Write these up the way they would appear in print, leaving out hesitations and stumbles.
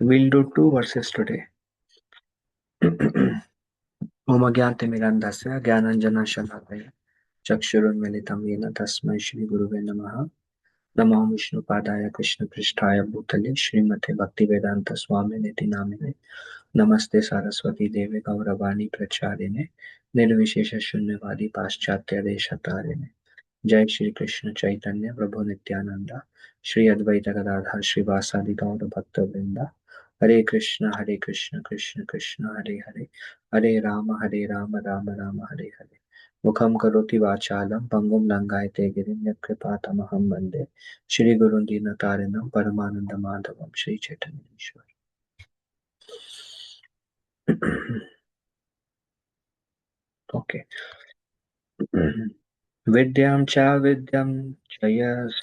We'll do two verses today. Om Agyantimirandasya Gyananjana Shalakaya Chakshurunmilitam Yena Tasmai Shri Guruve Namaha Namo Vishnu Padaya Krishna Prishtaya Bhutale Srimate Bhakti Vedanta Swami Niti Namine Namaste Saraswati Devi Gauravani Pracharine Nirvishesha Shunyavadi Paschatya Deshatarine Jai Shri Krishna Chaitanya Prabhu Nityananda Shri Advaita Gadadhar Srivasadi Gaura Bhakta Vrinda Hare Krishna Krishna Krishna Hare Hare Hare Rama Rama Rama Hare Hare Mukham Karoti Vachalam Pangum Langayate Girim Yatkripatamaham Bande Shri Gurun Dinatarinam Paramananda Madhavam Shri Chaitanya Ishwar. Okay. Vidyam cha vidyam chayas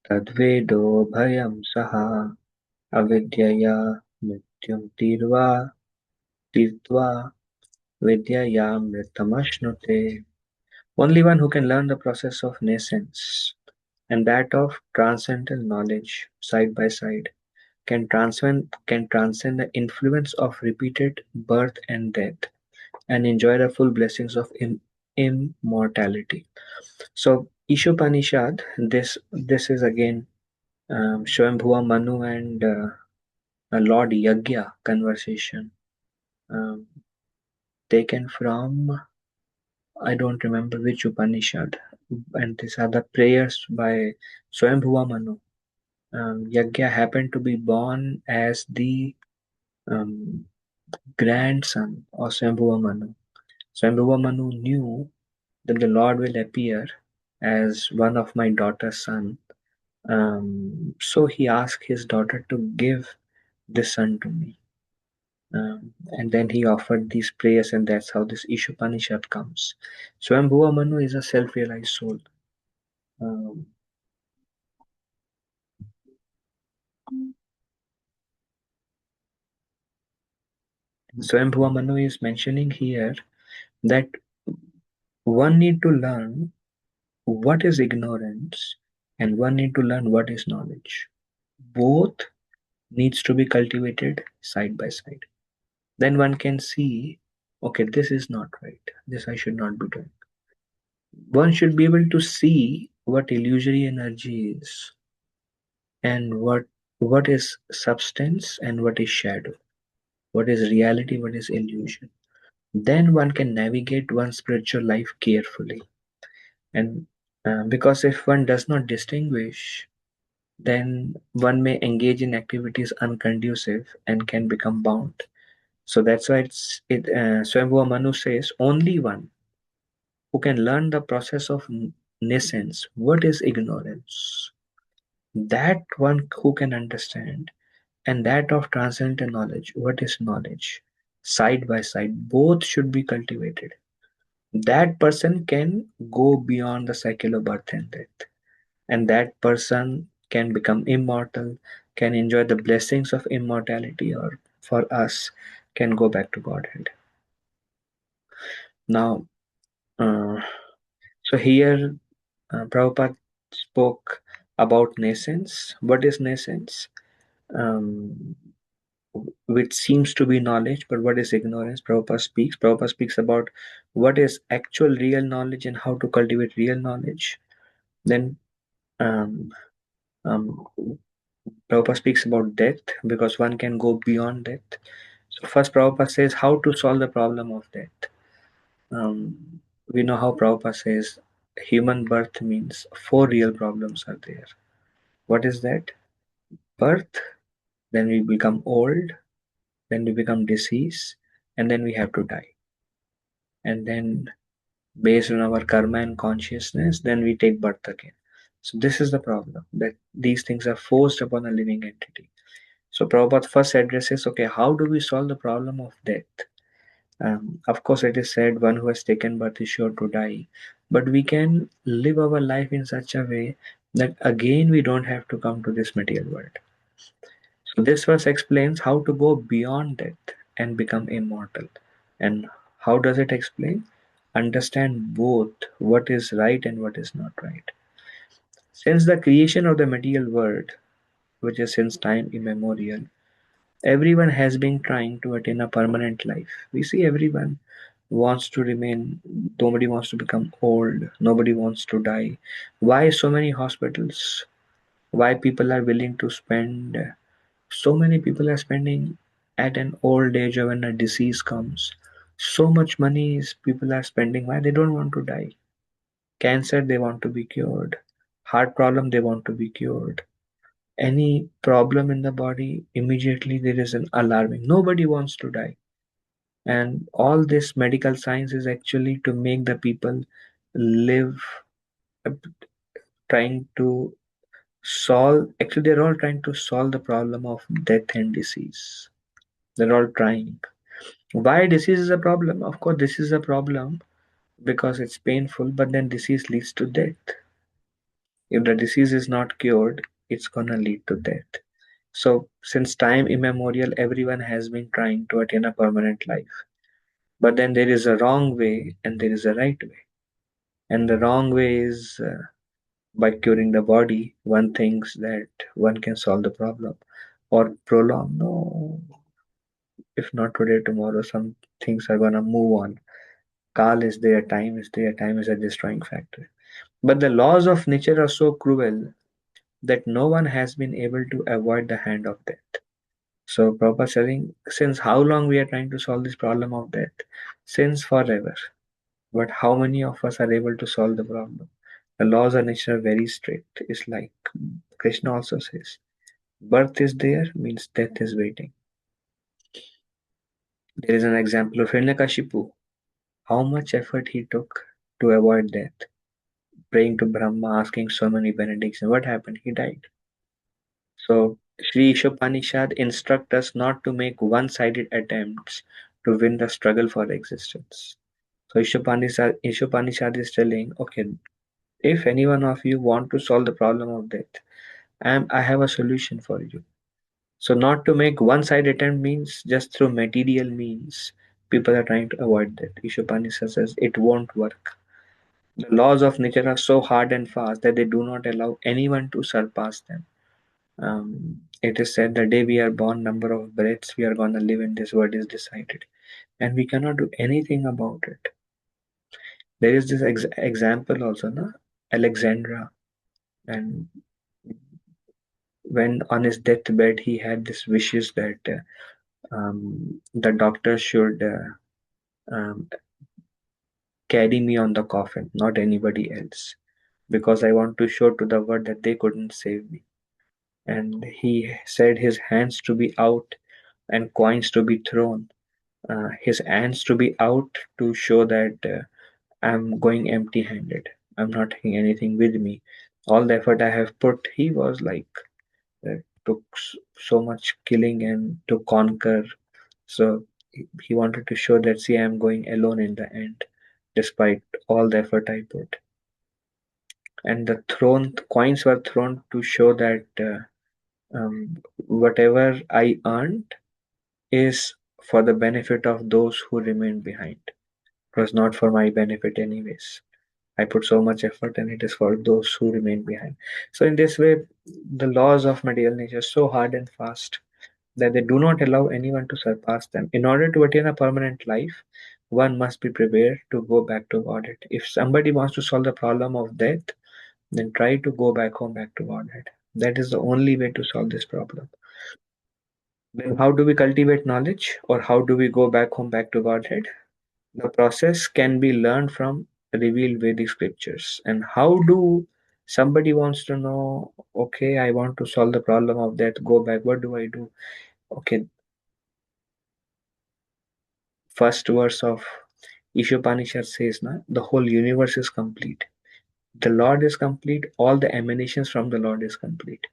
tadvedo bhayam saha avidyaya mrityum tirtva vidyaya mritamashnute. Only one who can learn the process of nascence and that of transcendental knowledge side by side can transcend the influence of repeated birth and death and enjoy the full blessings of immortality. So Isopanishad, this is again Swambhuva Manu and Lord Yagya conversation um, taken from I don't remember which Upanishad, and these are the prayers by Swambhuva Manu. Yagya happened to be born as the um, grandson of Swambhuva Manu. Swambhuva Manu knew that the Lord will appear as one of my daughter's son. So he asked his daughter to give this son to me. And then he offered these prayers, and that's how this Ishopanishad comes. Swambhuva Manu is a self-realized soul. Um, Swambhuva Manu is mentioning here that one need to learn what is ignorance and one need to learn what is knowledge. Both needs to be cultivated side by side. Then one can see, okay, this is not right. This I should not be doing. One should be able to see what illusory energy is and what is substance and what is shadow, what is reality, what is illusion. Then one can navigate one's spiritual life carefully. And because if one does not distinguish, then one may engage in activities unconducive and can become bound. So that's why Swambhuva Manu says only one who can learn the process of nascence, what is ignorance, that one who can understand, and that of transcendental knowledge, what is knowledge, side by side, both should be cultivated. That person can go beyond the cycle of birth and death, and that person can become immortal, can enjoy the blessings of immortality, or for us, can go back to Godhead. Now, so here Prabhupada spoke about nascence. What is nascence? Um, which seems to be knowledge, but what is ignorance? Prabhupada speaks. Prabhupada speaks about what is actual real knowledge and how to cultivate real knowledge. Then um, um, Prabhupada speaks about death because one can go beyond death. So first Prabhupada says how to solve the problem of death. We know how Prabhupada says human birth means four real problems are there. What is that? Birth, then we become old, then we become diseased, and then we have to die. And then based on our karma and consciousness, then we take birth again. So this is the problem, that these things are forced upon a living entity. So Prabhupada first addresses, okay, how do we solve the problem of death? Of course, it is said one who has taken birth is sure to die, but we can live our life in such a way that again we don't have to come to this material world. So this verse explains how to go beyond death and become immortal. And how does it explain? Understand both what is right and what is not right. Since the creation of the material world, which is since time immemorial, Everyone has been trying to attain a permanent life. We see everyone wants to remain, nobody wants to become old, nobody wants to die. Why so many hospitals? Why people are willing to spend, so many people are spending at an old age or when a disease comes. So much money is people are spending. Why? They don't want to die. Cancer, they want to be cured. Heart problem, they want to be cured. Any problem in the body, immediately there is an alarming. Nobody wants to die. And all this medical science is actually to make the people live, uh, trying to solve, actually, they're all trying to solve the problem of death and disease. They're all trying. Why disease is a problem? Of course, this is a problem because it's painful, but then disease leads to death. If the disease is not cured, it's gonna lead to death. So, since time immemorial, everyone has been trying to attain a permanent life. But then there is a wrong way and there is a right way. And the wrong way is by curing the body, one thinks that one can solve the problem or prolong. No, if not today, tomorrow, some things are gonna move on. Kal is there, time is there, time is a destroying factor. But the laws of nature are so cruel that no one has been able to avoid the hand of death. So Prabhupada saying, since how long we are trying to solve this problem of death? Since forever. But how many of us are able to solve the problem? The laws of nature are very strict. It's like Krishna also says, birth is there means death is waiting. There is an example of Hiranyakashipu. How much effort he took to avoid death, praying to Brahma, asking so many benedictions. What happened? He died. So Sri Isopanishad instruct us not to make one-sided attempts to win the struggle for existence. So Isopanishad is telling, okay, if any one of you want to solve the problem of death, I have a solution for you. So not to make one-sided attempt means just through material means. People are trying to avoid that. Isopanishad says it won't work. The laws of nature are so hard and fast that they do not allow anyone to surpass them. It is said the day we are born, number of breaths we are gonna live in this world is decided, and we cannot do anything about it. There is this example also, na Alexandra, and when on his deathbed he had this wishes that the doctor should um, carry me on the coffin, not anybody else, because I want to show to the world that they couldn't save me. And he said his hands to be out and coins to be thrown. His hands to be out to show that I'm going empty handed. I'm not taking anything with me. All the effort I have put, he was like, took so much killing and to conquer. So he wanted to show that, see, I'm going alone in the end, despite all the effort I put. And the coins were thrown to show that whatever I earned is for the benefit of those who remain behind. It was not for my benefit, anyways. I put so much effort and it is for those who remain behind. So, in this way, the laws of material nature are so hard and fast that they do not allow anyone to surpass them. In order to attain a permanent life, one must be prepared to go back to Godhead. If somebody wants to solve the problem of death, then try to go back home, back to Godhead. That is the only way to solve this problem. Then, how do we cultivate knowledge, or how do we go back home, back to Godhead? The process can be learned from revealed Vedic scriptures. And how do somebody wants to know, okay, I want to solve the problem of death, go back, what do I do? Okay, first verse of Ishopanishad says, na, the whole universe is complete. The Lord is complete, all the emanations from the Lord is complete.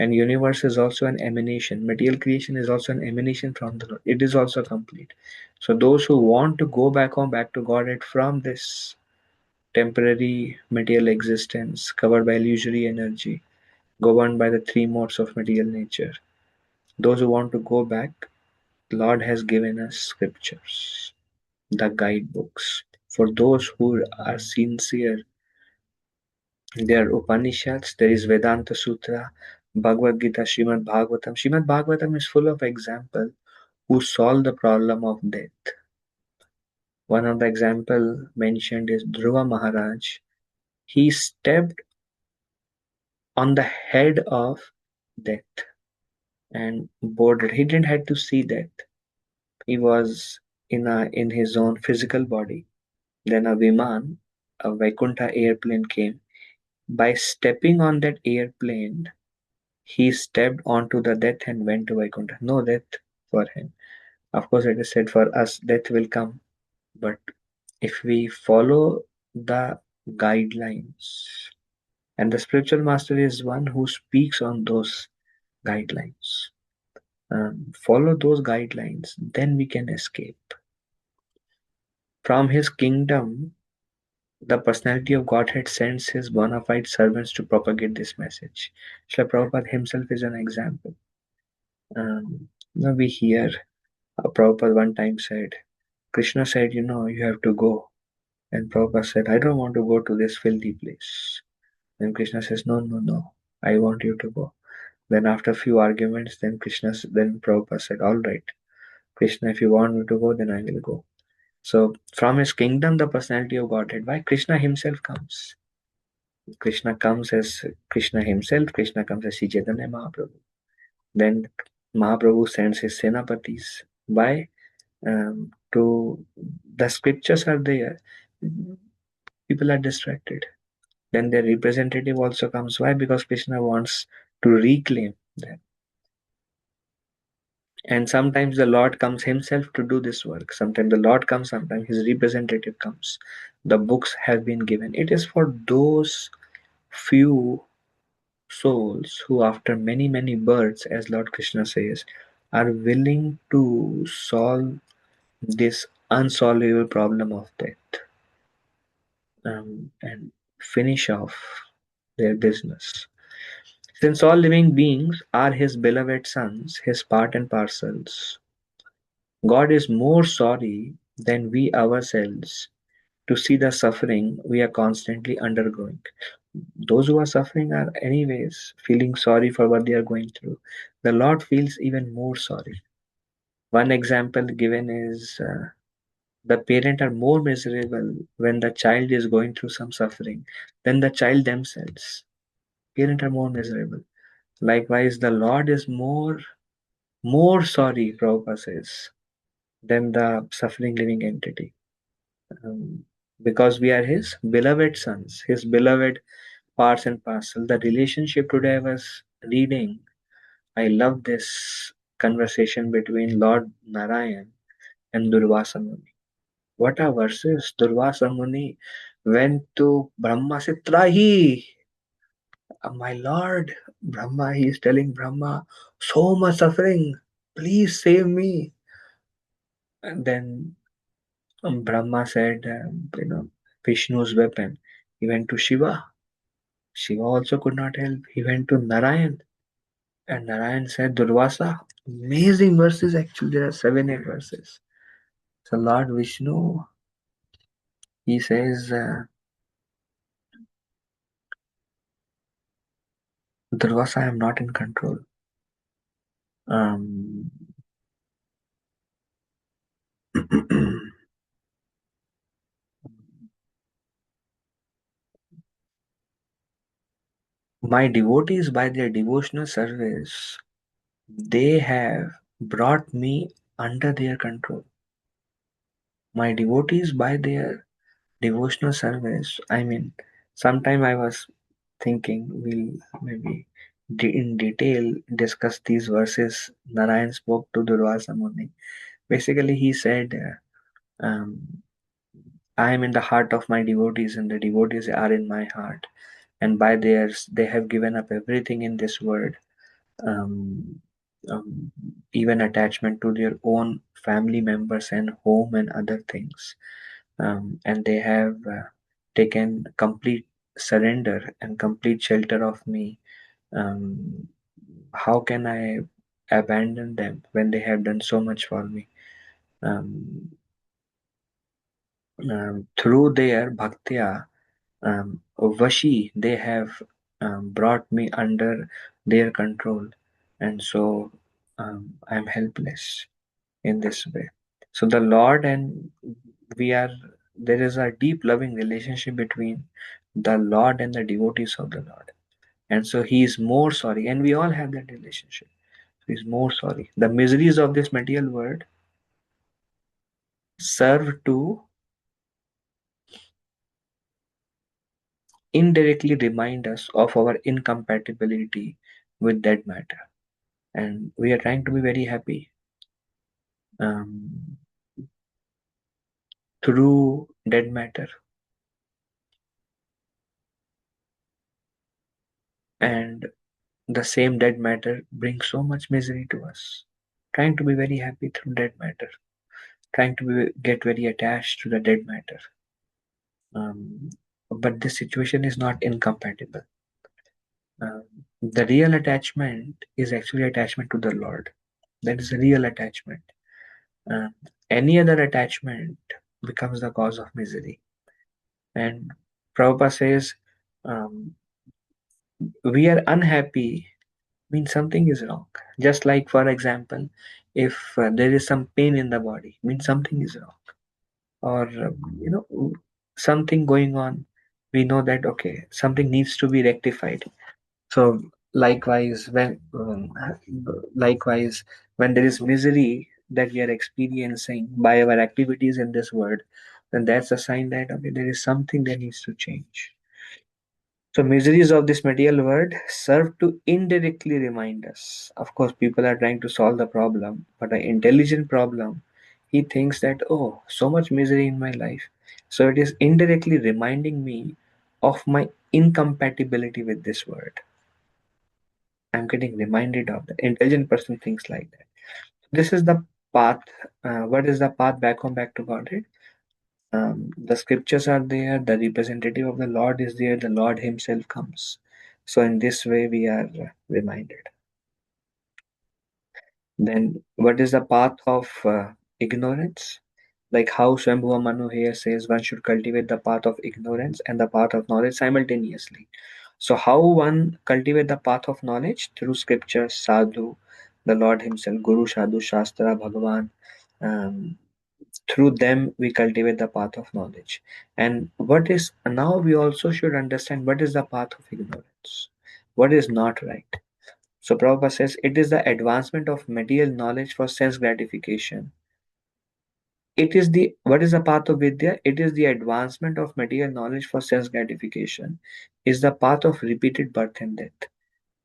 And universe is also an emanation. Material creation is also an emanation from the Lord. It is also complete. So those who want to go back home, back to Godhead from this temporary material existence covered by illusory energy, governed by the three modes of material nature, those who want to go back, Lord has given us scriptures, the guidebooks. For those who are sincere, there are Upanishads, there is Vedanta Sutra, Bhagavad Gita, Srimad Bhagavatam. Srimad Bhagavatam is full of example who solve the problem of death. One of the example mentioned is Dhruva Maharaj. He stepped on the head of death and boarded. He didn't have to see death. He was in his own physical body. Then a Viman, a Vaikuntha airplane came. By stepping on that airplane, he stepped onto the death and went to Vaikuntha. No death for him. Of course, it is said for us, death will come. But if we follow the guidelines, and the spiritual master is one who speaks on those guidelines, follow those guidelines, then we can escape. From his kingdom, the personality of Godhead sends his bona fide servants to propagate this message. Srila Prabhupada himself is an example. We hear Prabhupada one time said, Krishna said, you have to go. And Prabhupada said, I don't want to go to this filthy place. Then Krishna says, no, no, no, I want you to go. Then after a few arguments, then Prabhupada said, all right, Krishna, if you want me to go, then I will go. So from his kingdom, the personality of Godhead, why Krishna himself comes. Krishna comes as Krishna himself, Krishna comes as Sri Chaitanya Mahaprabhu. Then Mahaprabhu sends his Senapatis. Why? To the scriptures are there. People are distracted. Then their representative also comes. Why? Because Krishna wants to reclaim them. And sometimes the Lord comes himself to do this work. Sometimes the Lord comes, sometimes his representative comes. The books have been given. It is for those few souls who, after many, many births, as Lord Krishna says, are willing to solve this unsolvable problem of death, and finish off their business. Since all living beings are his beloved sons, his part and parcels, God is more sorry than we ourselves to see the suffering we are constantly undergoing. Those who are suffering are anyways feeling sorry for what they are going through. The Lord feels even more sorry. One example given is the parent are more miserable when the child is going through some suffering than the child themselves. Parents are more miserable. Likewise, the Lord is more sorry, Prabhupada says, than the suffering living entity. Um, because we are his beloved sons, his beloved parts and parcel. The relationship today I was reading, I love this conversation between Lord Narayan and Durvasa Muni. What are verses? Durvasa Muni went to Brahma, said, Trahi, my Lord, Brahma, he is telling Brahma, so much suffering, please save me. And then Brahma said, Vishnu's weapon. He went to Shiva. Shiva also could not help. He went to Narayan. And Narayan said, Durvasa, amazing verses actually. There are 7, 8 verses. So Lord Vishnu, he says, Durvasa, I am not in control. Um, my devotees, by their devotional service, they have brought me under their control. My devotees, by their devotional service, sometime I was thinking we'll maybe in detail discuss these verses Narayan spoke to Durvasa Muni. Basically, he said, I am in the heart of my devotees, and the devotees are in my heart. And by theirs, they have given up everything in this world, um, um, even attachment to their own family members and home and other things. And they have taken complete surrender and complete shelter of me. Um, how can I abandon them when they have done so much for me? Um, through their bhaktya, Vashi, they have brought me under their control, and so I'm helpless in this way. So the Lord and we are there is a deep loving relationship between the Lord and the devotees of the Lord. And so he is more sorry, and we all have that relationship. He is more sorry. The miseries of this material world serve to indirectly remind us of our incompatibility with that matter. And we are trying to be very happy um, through dead matter. And the same dead matter brings so much misery to us. Trying to be very happy through dead matter, trying to get very attached to the dead matter. Um, but this situation is not incompatible. Um, the real attachment is actually attachment to the Lord. That is a real attachment. Um, any other attachment becomes the cause of misery. And Prabhupada says, um, we are unhappy means something is wrong. Just like, for example, if there is some pain in the body, means something is wrong. Or, something going on, we know that, okay, something needs to be rectified. So, likewise, when there is misery that we are experiencing by our activities in this world, then that's a sign that, okay, there is something that needs to change. So miseries of this material world serve to indirectly remind us. Of course, people are trying to solve the problem, but an intelligent problem, he thinks that, oh, so much misery in my life. So it is indirectly reminding me of my incompatibility with this world. I'm getting reminded of that. Intelligent person thinks like that. This is the path. What is the path back home, back to Godhead? The scriptures are there, the representative of the Lord is there, the Lord Himself comes. So, in this way, we are reminded. Then, what is the path of ignorance? Like how Swambhuva Manu here says, one should cultivate the path of ignorance and the path of knowledge simultaneously. So, how one cultivate the path of knowledge? Through scriptures, sadhu, the Lord Himself, Guru, Sadhu, Shastra, Bhagavan. Um, through them we cultivate the path of knowledge. And what is now we also should understand what is the path of ignorance, what is not right. So Prabhupada says it is the advancement of material knowledge for sense gratification. It is the what is the path of vidya? It is the advancement of material knowledge for sense gratification, is the path of repeated birth and death.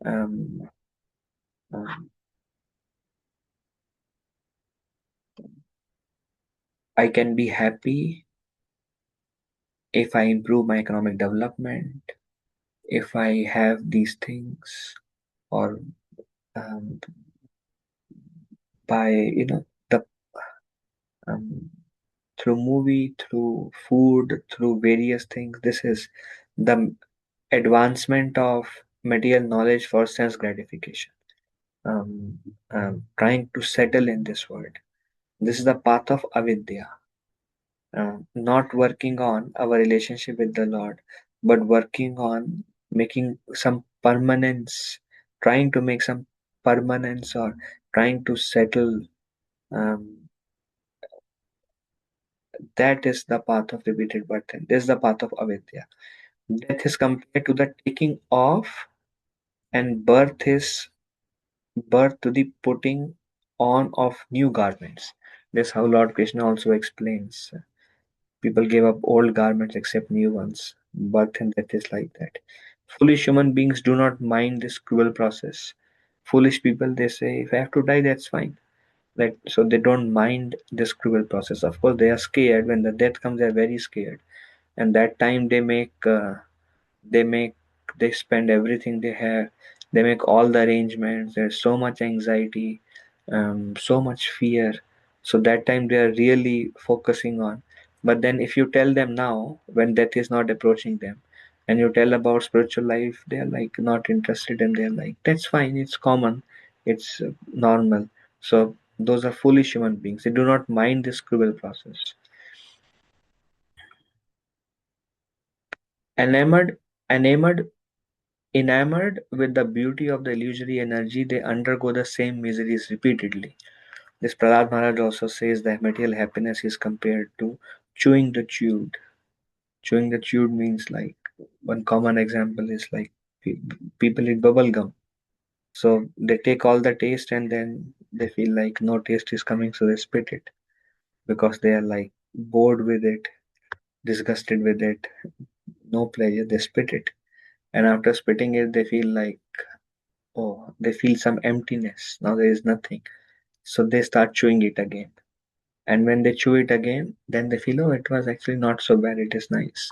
um, um, I can be happy if I improve my economic development, if I have these things, or um, by the um, through movie, through food, through various things. This is the advancement of material knowledge for sense gratification. um, Trying to settle in this world, this is the path of avidya. Not working on our relationship with the Lord, but working on making some permanence, trying to make some permanence, or trying to settle. um, That is the path of repeated birth, and this is the path of avidya. Death is compared to the taking off, and birth to the putting on of new garments. This is how Lord Krishna also explains. People give up old garments except new ones. Birth and death is like that. Foolish human beings do not mind this cruel process. Foolish people, they say, if I have to die, that's fine. Like, so they don't mind this cruel process. Of course, they are scared. When the death comes, they are very scared. And that time they make they spend everything they have, they make all the arrangements, there's so much anxiety, so much fear. So that time they are really focusing on. But then if you tell them now, when death is not approaching them, and you tell about spiritual life, they are like not interested, and they're like, that's fine, it's common, it's normal. So those are foolish human beings, they do not mind this cruel process. Enamored enamored Enamored with the beauty of the illusory energy, they undergo the same miseries repeatedly. This Prahlad Maharaj also says that material happiness is compared to chewing the chewed. Chewing the chewed means, like, one common example is like people eat bubble gum. So they take all the taste and then they feel like no taste is coming, so they spit it because they are like bored with it, disgusted with it, no pleasure, they spit it. And after spitting it, they feel like, oh, they feel some emptiness. Now there is nothing. So they start chewing it again. And when they chew it again, then they feel, oh, it was actually not so bad, it is nice.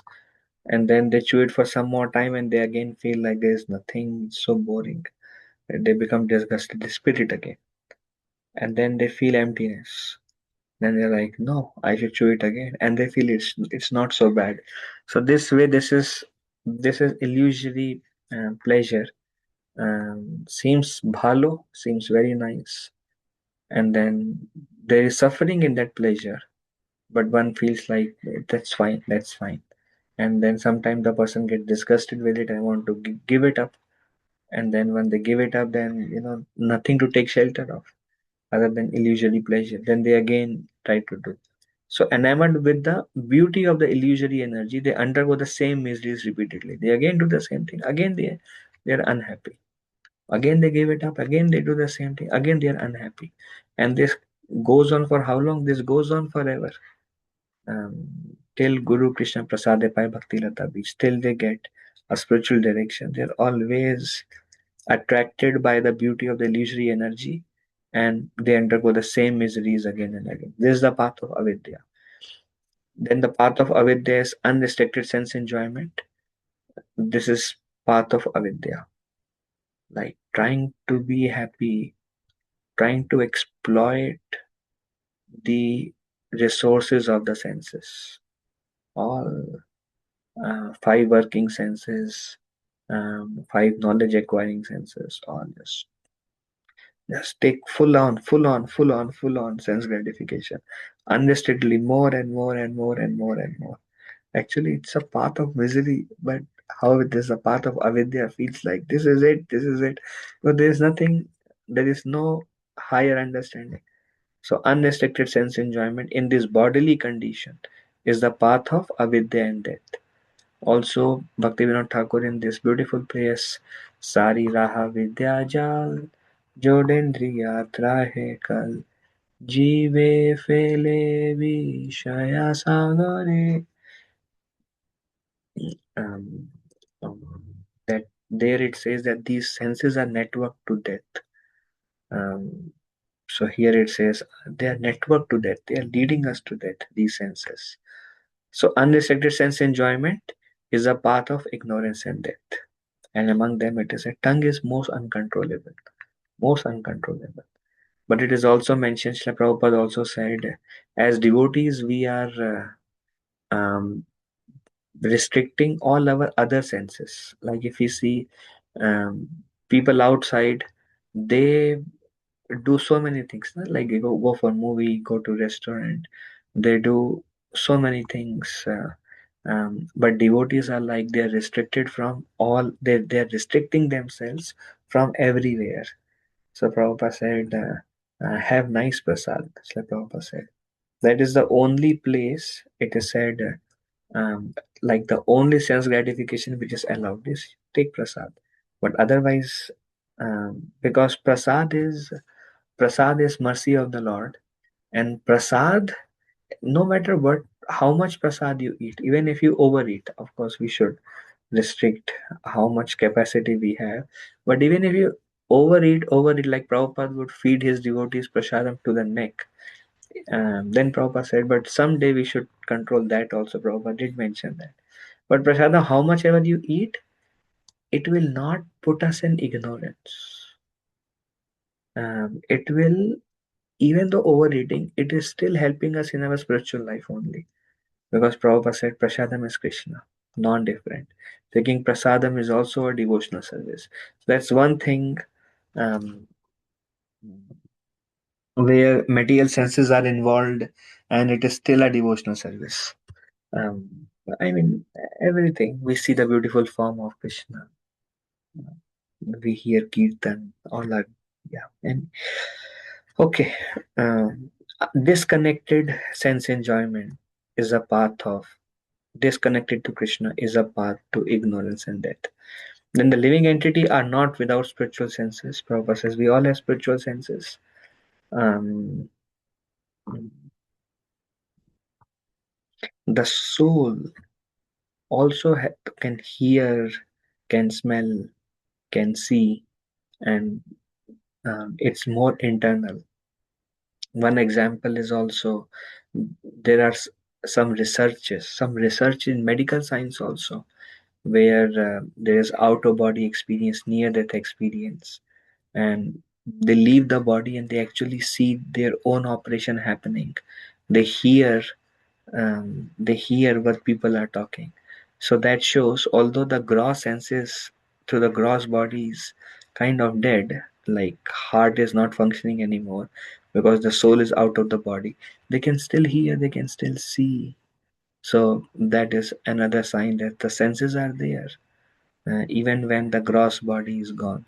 And then they chew it for some more time and they again feel like there is nothing, it's so boring. They become disgusted, they spit it again. And then they feel emptiness. Then they're like, no, I should chew it again. And they feel it's not so bad. So this way, this is illusory pleasure. Seems bhalo, seems very nice. And then there is suffering in that pleasure, but one feels like that's fine, that's fine. And then sometimes the person get disgusted with it and want to give it up. And then when they give it up, then nothing to take shelter of other than illusory pleasure. Then they again try to do. So enamored with the beauty of the illusory energy, they undergo the same miseries repeatedly. They again do the same thing. Again they are unhappy. Again they give it up. Again they do the same thing. Again they are unhappy. And this goes on for how long? This goes on forever. Till Guru Krishna Prasade Pai Bhakti Lata Beach, till they get a spiritual direction. They're always attracted by the beauty of the illusory energy and they undergo the same miseries again and again. This is the path of avidya. Then the path of avidya is unrestricted sense enjoyment. This is path of avidya, like trying to be happy, trying to exploit the resources of the senses, all five working senses, five knowledge acquiring senses, all just take full on sense gratification, unrestrictedly, more and more and more and more and more. Actually, it's a path of misery, but how it is a path of avidya feels like this is it, this is it. But there is nothing, there is no higher understanding. So, unrestricted sense enjoyment in this bodily condition is the path of avidya and death. Also, Bhaktivinoda Thakur in this beautiful place, Sari Raha Vidya Jal, Jodendriya Trahe Kal, Jive Fele Vishaya Sagare. Um, that there it says that these senses are networked to death. So here it says they are networked to death. They are leading us to death, these senses. So unrestricted sense enjoyment is a path of ignorance and death. And among them it is a tongue is most uncontrollable. Most uncontrollable. But it is also mentioned, Srila Prabhupada also said, as devotees we are restricting all our other senses. Like if we see um, people outside, they do so many things, no? Like they go for movie, go to restaurant, they do so many things. But devotees are like they're restricted from all. They're restricting themselves from everywhere. So Prabhupada said, "Have nice prasad." That's like Prabhupada said. That is the only place it is said. Like the only sense gratification which is allowed is take prasad, but otherwise, because prasad is mercy of the Lord, and prasad, no matter what, how much prasad you eat, even if you overeat, of course we should restrict how much capacity we have, but even if you overeat, like Prabhupada would feed his devotees prasadam to the neck. Then Prabhupada said, but someday we should control that also. Prabhupada did mention that. But prasadam, how much ever you eat, it will not put us in ignorance. It will, even though overeating, it is still helping us in our spiritual life only. Because Prabhupada said prasadam is Krishna, non-different. Taking prasadam is also a devotional service. So that's one thing um, where material senses are involved and it is still a devotional service. Um, I mean, everything. We see the beautiful form of Krishna. we hear kirtan, all are, yeah. And okay, disconnected sense enjoyment is a path of disconnected to Krishna is a path to ignorance and death. Then the living entity are not without spiritual senses. Prabhupada says we all have spiritual senses. Um, the soul also can hear, can smell, can see, and it's more internal. One example is also there are some research in medical science also, where there is out of body experience, near death experience, and they leave the body and they actually see their own operation happening. They hear they hear what people are talking. So that shows, although the gross senses through the gross body is kind of dead, like heart is not functioning anymore because the soul is out of the body, they can still hear, they can still see. So that is another sign that the senses are there, even when the gross body is gone.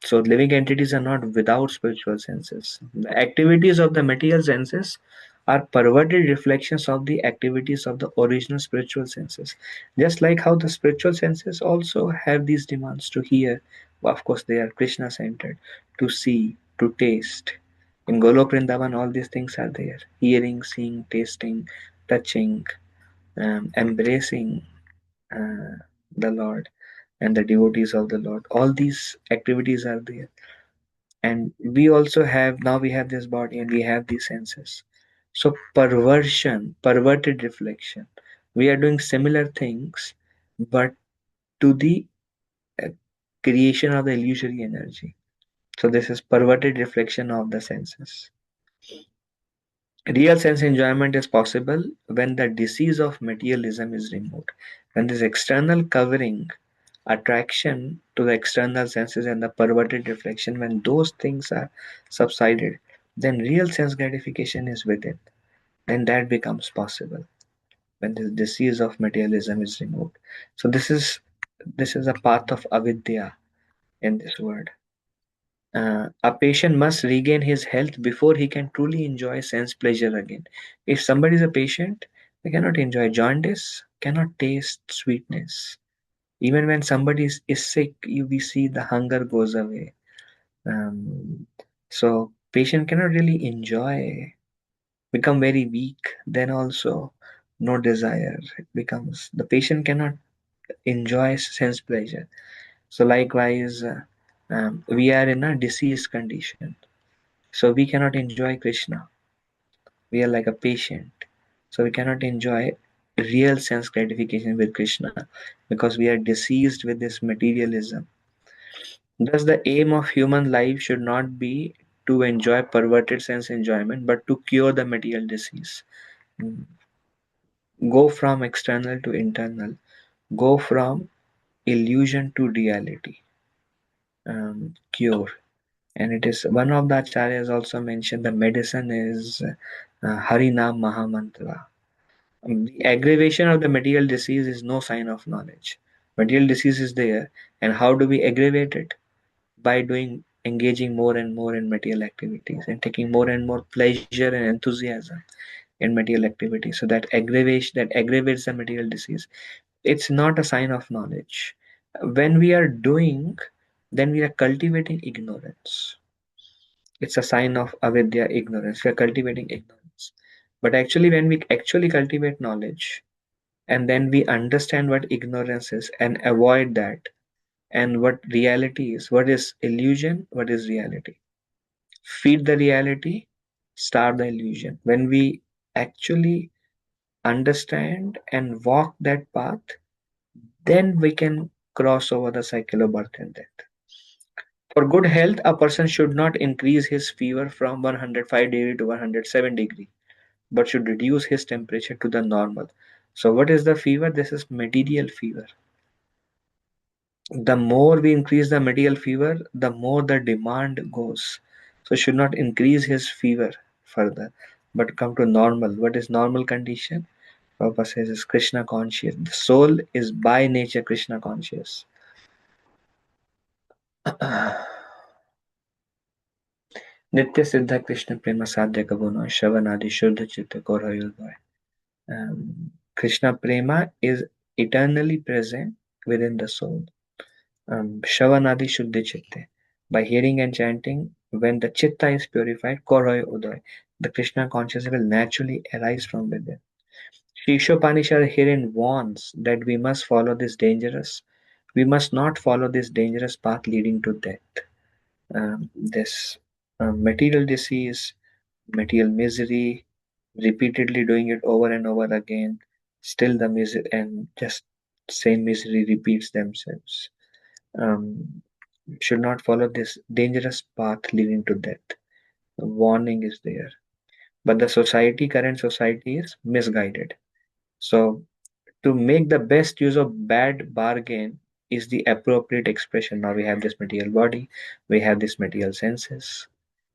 So living entities are not without spiritual senses. The activities of the material senses are perverted reflections of the activities of the original spiritual senses. Just like how the spiritual senses also have these demands to hear, of course they are Krishna centered, to see, to taste. In Golok Vrindavan, all these things are there: hearing, seeing, tasting, touching, embracing uh, the Lord and the devotees of the Lord. All these activities are there, and we also have, now we have this body and we have these senses. So perversion, perverted reflection, we are doing similar things, but to the uh, creation of the illusory energy. So this is perverted reflection of the senses. Real sense enjoyment is possible when the disease of materialism is removed, when this external covering, attraction to the external senses, and the perverted reflection, when those things are subsided, then real sense gratification is within. Then that becomes possible when the disease of materialism is removed. So this is a path of avidya in this word. A patient must regain his health before he can truly enjoy sense pleasure again. If somebody is a patient, they cannot enjoy jaundice, cannot taste sweetness. Even when somebody is sick, we see the hunger goes away. Um, so patient cannot really enjoy, become very weak. Then also no desire. It becomes the patient cannot enjoy sense pleasure. So likewise, we are in a diseased condition. So we cannot enjoy Krishna. We are like a patient. So we cannot enjoy real sense gratification with Krishna because we are diseased with this materialism. Thus, the aim of human life should not be to enjoy perverted sense enjoyment, but to cure the material disease. Mm. Go from external to internal, go from illusion to reality. Cure. And it is one of the acharyas also mentioned the medicine is Harinam Mahamantra. The aggravation of the material disease is no sign of knowledge. Material disease is there, and how do we aggravate it? By doing engaging more and more in material activities and taking more and more pleasure and enthusiasm in material activities. So that aggravation that aggravates the material disease. It's not a sign of knowledge. When we are doing, then we are cultivating ignorance. It's a sign of avidya, ignorance. We are cultivating ignorance. But actually, when we actually cultivate knowledge, and then we understand what ignorance is and avoid that, and what reality is, what is illusion, what is reality. Feed the reality, starve the illusion. When we actually understand and walk that path, then we can cross over the cycle of birth and death. For good health, a person should not increase his fever from 105 degree to 107 degree, but should reduce his temperature to the normal. So what is the fever? This is material fever. The more we increase the material fever, the more the demand goes. So should not increase his fever further, but come to normal. What is normal condition? Prabhupada says is Krishna conscious. The soul is by nature Krishna conscious. नित्य सिद्ध कृष्ण प्रेम साध्य कबुनो Shavanadi Shuddha Chitta Korayodaya. Krishna Prema is eternally present within the soul. Shavanadi Shuddha Chitta. By hearing and chanting, when the chitta is purified, Koroy Uday, the Krishna consciousness will naturally arise from within. Sri Isopanishad herein warns that we must not follow this dangerous path leading to death. This material disease, material misery, repeatedly doing it over and over again, still the misery and just same misery repeats themselves. Um, should not follow this dangerous path leading to death. The warning is there, but the current society is misguided. So to make the best use of bad bargain is the appropriate expression. Now we have this material body, we have this material senses.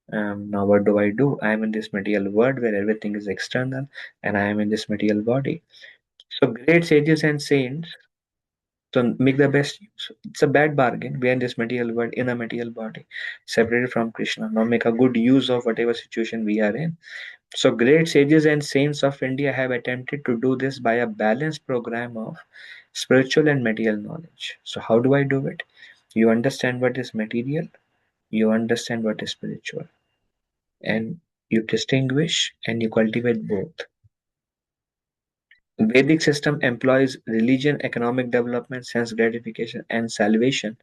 Now what do I do? I am in this material world where everything is external, and I am in this material body. So great sages and saints, so make the best use. It's a bad bargain. We are in this material world in a material body, separated from Krishna. Now make a good use of whatever situation we are in. So great sages and saints of India have attempted to do this by a balanced program of spiritual and material knowledge. So how do I do it? You understand what is material, you understand what is spiritual, and you distinguish and you cultivate both. Vedic system employs religion, economic development, sense gratification, and salvation.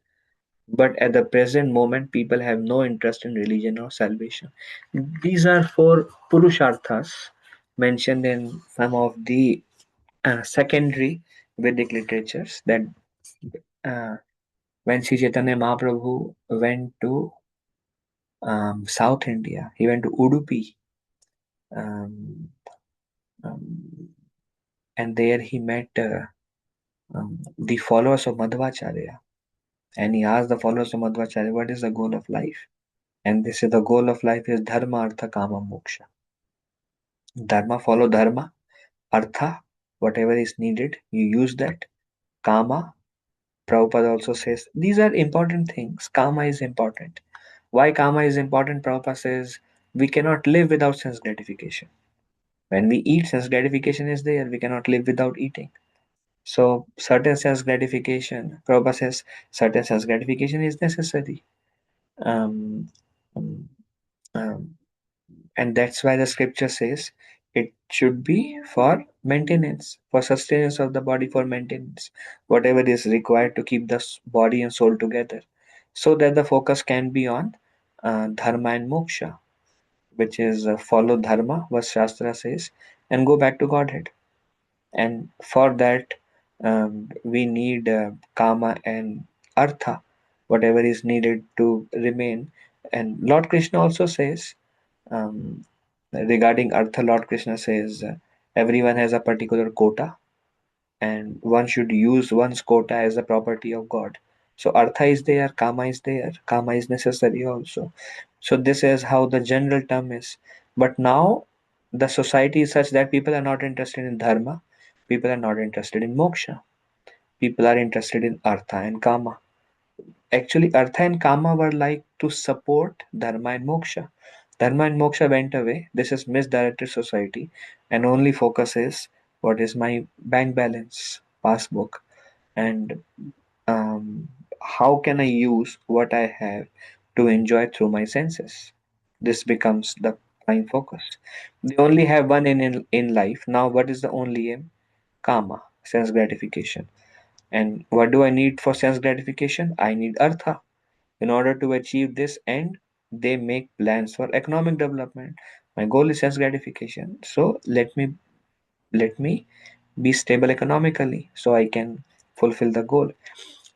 But at the present moment, people have no interest in religion or salvation. These are four purusharthas mentioned in some of the secondary Vedic literatures that uh, when Sri Chaitanya Mahaprabhu went to South India, he went to Udupi, um, um, and there he met the followers of Madhvacharya. And he asked the followers of Madhvacharya, what is the goal of life? And they said the goal of life is dharma, artha, kama, moksha. Dharma, follow dharma. Artha, whatever is needed, you use that. Kama, Prabhupada also says, these are important things. Kama is important. Why kama is important? Prabhupada says, we cannot live without sense gratification. When we eat, sense gratification is there. We cannot live without eating. So, certain sense gratification, Prabhupada says, certain sense gratification is necessary. Um, um, um, and that's why the scripture says it should be for maintenance, for sustenance of the body, for maintenance, whatever is required to keep the body and soul together, so that the focus can be on dharma and moksha, which is follow dharma, what Shastra says, and go back to Godhead. And for that, we need kama and artha, whatever is needed to remain. And Lord Krishna also says, um, regarding Artha, Lord Krishna says everyone has a particular quota and one should use one's quota as a property of God. So Artha is there, Kama is necessary also. So this is how the general term is. But now the society is such that people are not interested in Dharma, people are not interested in Moksha, people are interested in Artha and Kama. Actually, Artha and Kama were like to support Dharma and Moksha. Dharma and Moksha went away. This is misdirected society, and only focus is what is my bank balance, passbook, and um, how can I use what I have to enjoy through my senses. This becomes the prime focus. They only have one in life. Now, what is the only aim? Kama, sense gratification. And what do I need for sense gratification? I need Artha. In order to achieve this end, they make plans for economic development. My goal is sense gratification. So let me be stable economically so I can fulfill the goal.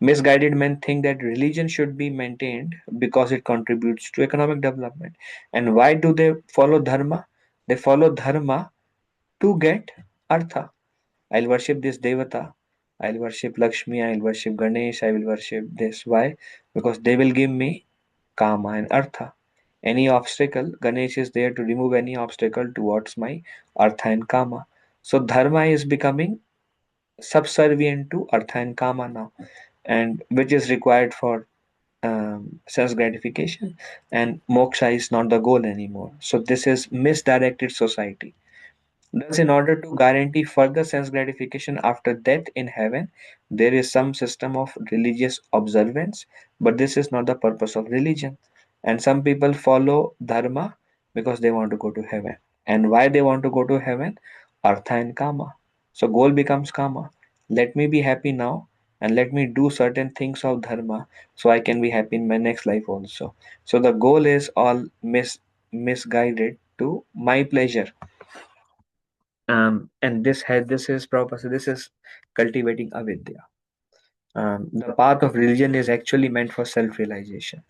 Misguided men think that religion should be maintained because it contributes to economic development. And why do they follow dharma? They follow dharma to get artha. I'll worship this devata. I'll worship Lakshmi. I'll worship Ganesh. I will worship this. Why? Because they will give me Kama and Artha. Any obstacle, Ganesh is there to remove any obstacle towards my Artha and Kama. So Dharma is becoming subservient to Artha and Kama now, and which is required for sense gratification, and moksha is not the goal anymore. So this is misdirected society. Thus, in order to guarantee further sense gratification after death in heaven, there is some system of religious observance, but this is not the purpose of religion. And some people follow dharma because they want to go to heaven. And why they want to go to heaven? Artha and kama. So, goal becomes kama. Let me be happy now and let me do certain things of dharma so I can be happy in my next life also. So, the goal is all misguided to my pleasure. And this is proper. So this is cultivating avidya. The path of religion is actually meant for self-realization,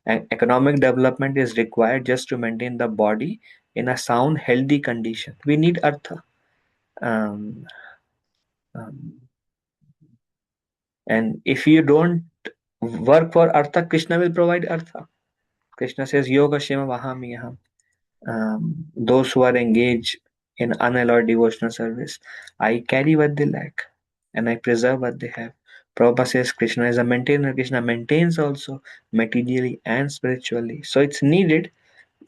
and economic development is required just to maintain the body in a sound, healthy condition. We need artha. Um, um, and if you don't work for artha, Krishna will provide artha. Krishna says, "Yoga Shema Vahami." Those who are engaged in unalloyed devotional service, I carry what they lack and I preserve what they have. Prabhupada says Krishna is a maintainer. Krishna maintains also materially and spiritually. So it's needed.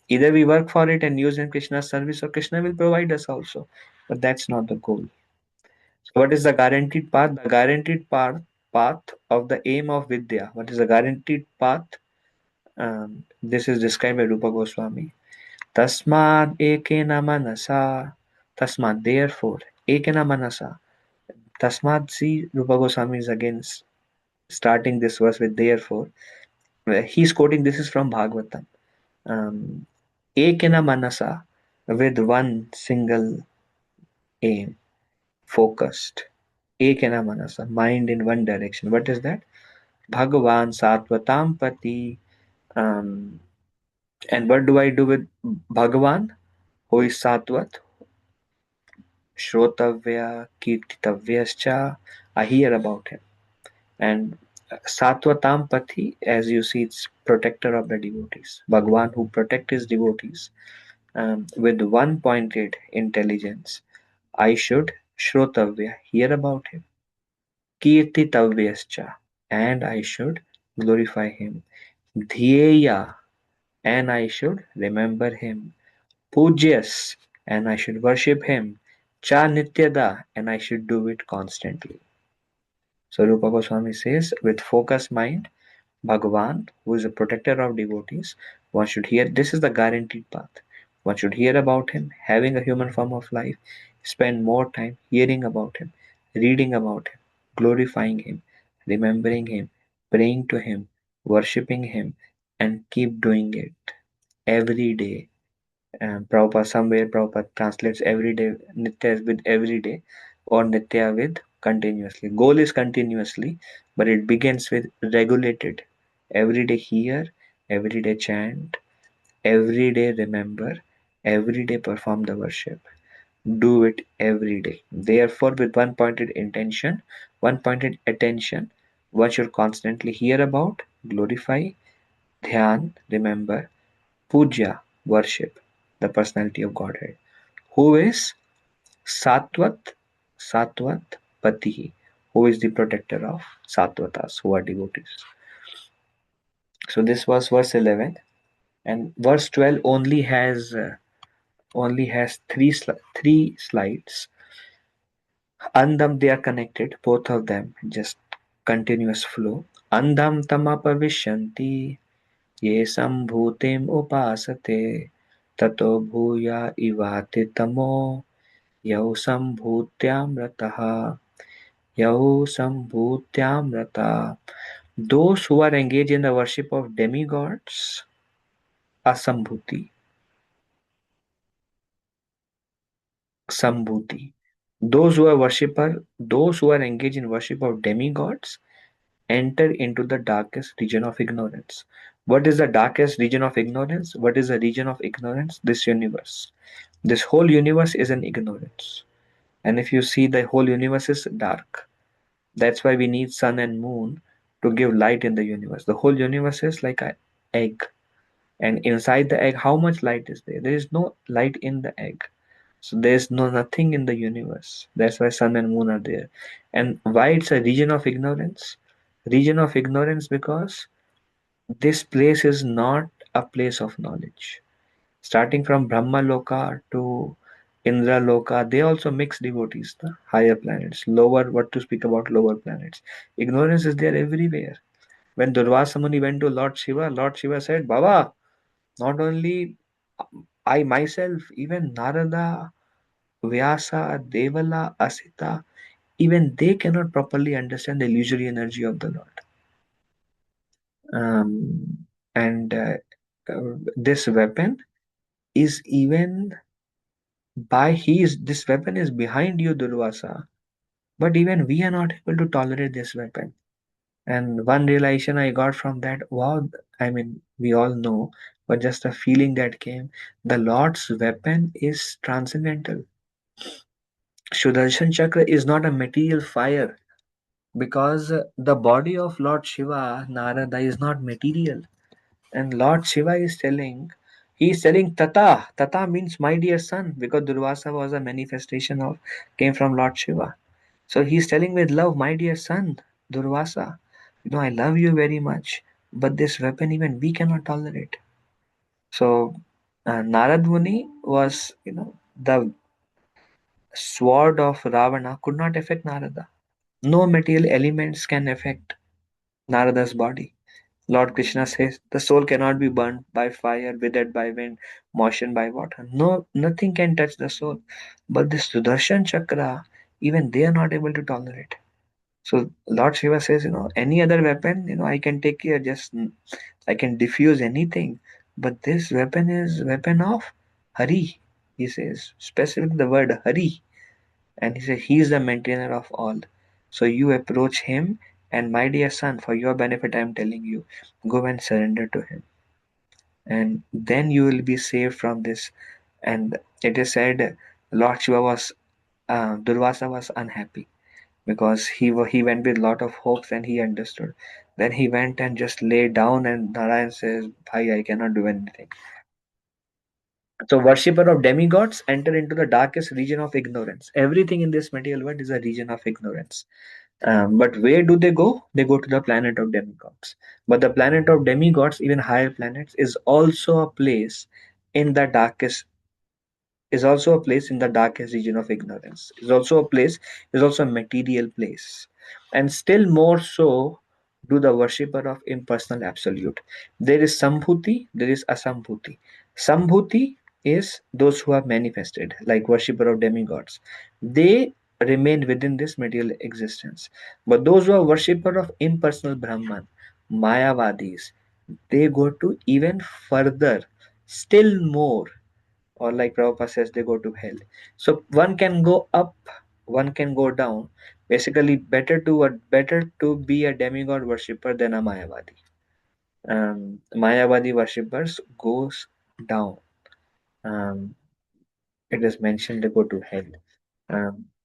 Either we work for it and use in Krishna's service, or Krishna will provide us also. But that's not the goal. So what is the guaranteed path? The guaranteed path of the aim of Vidya. What is the guaranteed path? This is described by Rupa Goswami. Tasmad ekena manasa. Tasmad, therefore, ekena manasa. Tasmad, see, Rupa Goswami is again starting this verse with therefore. He's quoting, this is from Bhagavatam. Um, ekena manasa, with one single aim, focused. Ekena manasa, mind in one direction. What is that? Bhagavan Satvatam Pati. Um, and what do I do with Bhagavan, who is Satvat? Shrotavya, Kirtitavyascha. I hear about him. And Satvatam Pati, as you see, it's protector of the devotees. Bhagwan who protect his devotees with one pointed intelligence. I should Shrotavya, hear about him. Kirtitavyascha, and I should glorify him. Dhyeya, and I should remember him. Pujas, and I should worship him. Cha Nityada, and I should do it constantly. So Rupa Goswami says, with focused mind, Bhagavan, who is a protector of devotees, one should hear. This is the guaranteed path. One should hear about him, having a human form of life, spend more time hearing about him, reading about him, glorifying him, remembering him, praying to him, worshipping him, and keep doing it every day. Prabhupada, somewhere Prabhupada translates every day, Nitya is with every day, or Nitya with continuously. Goal is continuously, but it begins with regulated. Every day hear, every day chant, every day remember, every day perform the worship. Do it every day. Therefore, with one pointed intention, one pointed attention, one should constantly hear about, glorify, dhyan, remember, puja, worship, the personality of Godhead, who is Satvat, Satvat Pati, who is the protector of Satvatas, who are devotees. So this was verse 11, and verse 12 only has three slides. Andam, they are connected, both of them, just continuous flow. Andam tamapavishanti ye sambhutim upasate tato bhuya ivati tamo yau sambhutyamrataha. Yau sambhutyamrata. Those who are engaged in the worship of demigods, asambhuti, sambhuti. Those who are engaged in worship of demigods enter into the darkest region of ignorance. What is the darkest region of ignorance? What is the region of ignorance? This universe. This whole universe is in ignorance. And if you see, the whole universe is dark. That's why we need sun and moon to give light in the universe. The whole universe is like an egg. And inside the egg, how much light is there? There is no light in the egg. So there's nothing in the universe. That's why sun and moon are there. And why it's a region of ignorance? Region of ignorance because This place is not a place of knowledge. Starting from Brahma Loka to Indra Loka, they also mix devotees, the higher planets, lower, what to speak about lower planets. Ignorance is there everywhere. When Durvasa Muni went to Lord Shiva said, Baba, not only I myself, even Narada, Vyasa, Devala, Asita, even they cannot properly understand the illusory energy of the Lord. And this weapon is even this weapon is behind you, Durvasa, but even we are not able to tolerate this weapon. And one realization I got from that, wow, I mean, we all know, but just a feeling that came, the Lord's weapon is transcendental. Sudarshan Chakra is not a material fire because the body of Lord Shiva, Narada, is not material. And Lord Shiva he is telling Tata. Tata means my dear son, because Durvasa was a manifestation of, came from Lord Shiva. So he's telling with love, my dear son, Durvasa, I love you very much, but this weapon even we cannot tolerate. So Narad Muni was, the sword of Ravana could not affect Narada. No material elements can affect Narada's body. Lord Krishna says the soul cannot be burnt by fire, withered by wind, moistened by water. No, nothing can touch the soul. But this Sudarshan Chakra, even they are not able to tolerate. So Lord Shiva says, any other weapon, I can take care, just I can diffuse anything. But this weapon is weapon of Hari. He says, specifically the word Hari. And he said, he is the maintainer of all. So you approach him, and my dear son, for your benefit, I am telling you, go and surrender to him. And then you will be saved from this. And it is said, Lord Shiva Durvasa was unhappy because he went with lot of hopes and he understood. Then he went and just lay down, and Narayan says, Bhai, I cannot do anything. So worshipper of demigods enter into the darkest region of ignorance. Everything in this material world is a region of ignorance. But where do they go? They go to the planet of demigods. But the planet of demigods, even higher planets, in the darkest is also a place in the darkest region of ignorance. Is also a material place. And still more so do the worshipper of impersonal absolute. There is Sambhuti, there is Asambhuti. Sambhuti is those who have manifested, like worshipper of demigods. They remain within this material existence. But those who are worshipper of impersonal Brahman, Mayavadis, they go to even further, still more, or like Prabhupada says, they go to hell. So one can go up, one can go down. Basically, better to be a demigod worshipper than a Mayavadi. Mayavadi worshippers goes down. Um, it is mentioned they go to hell.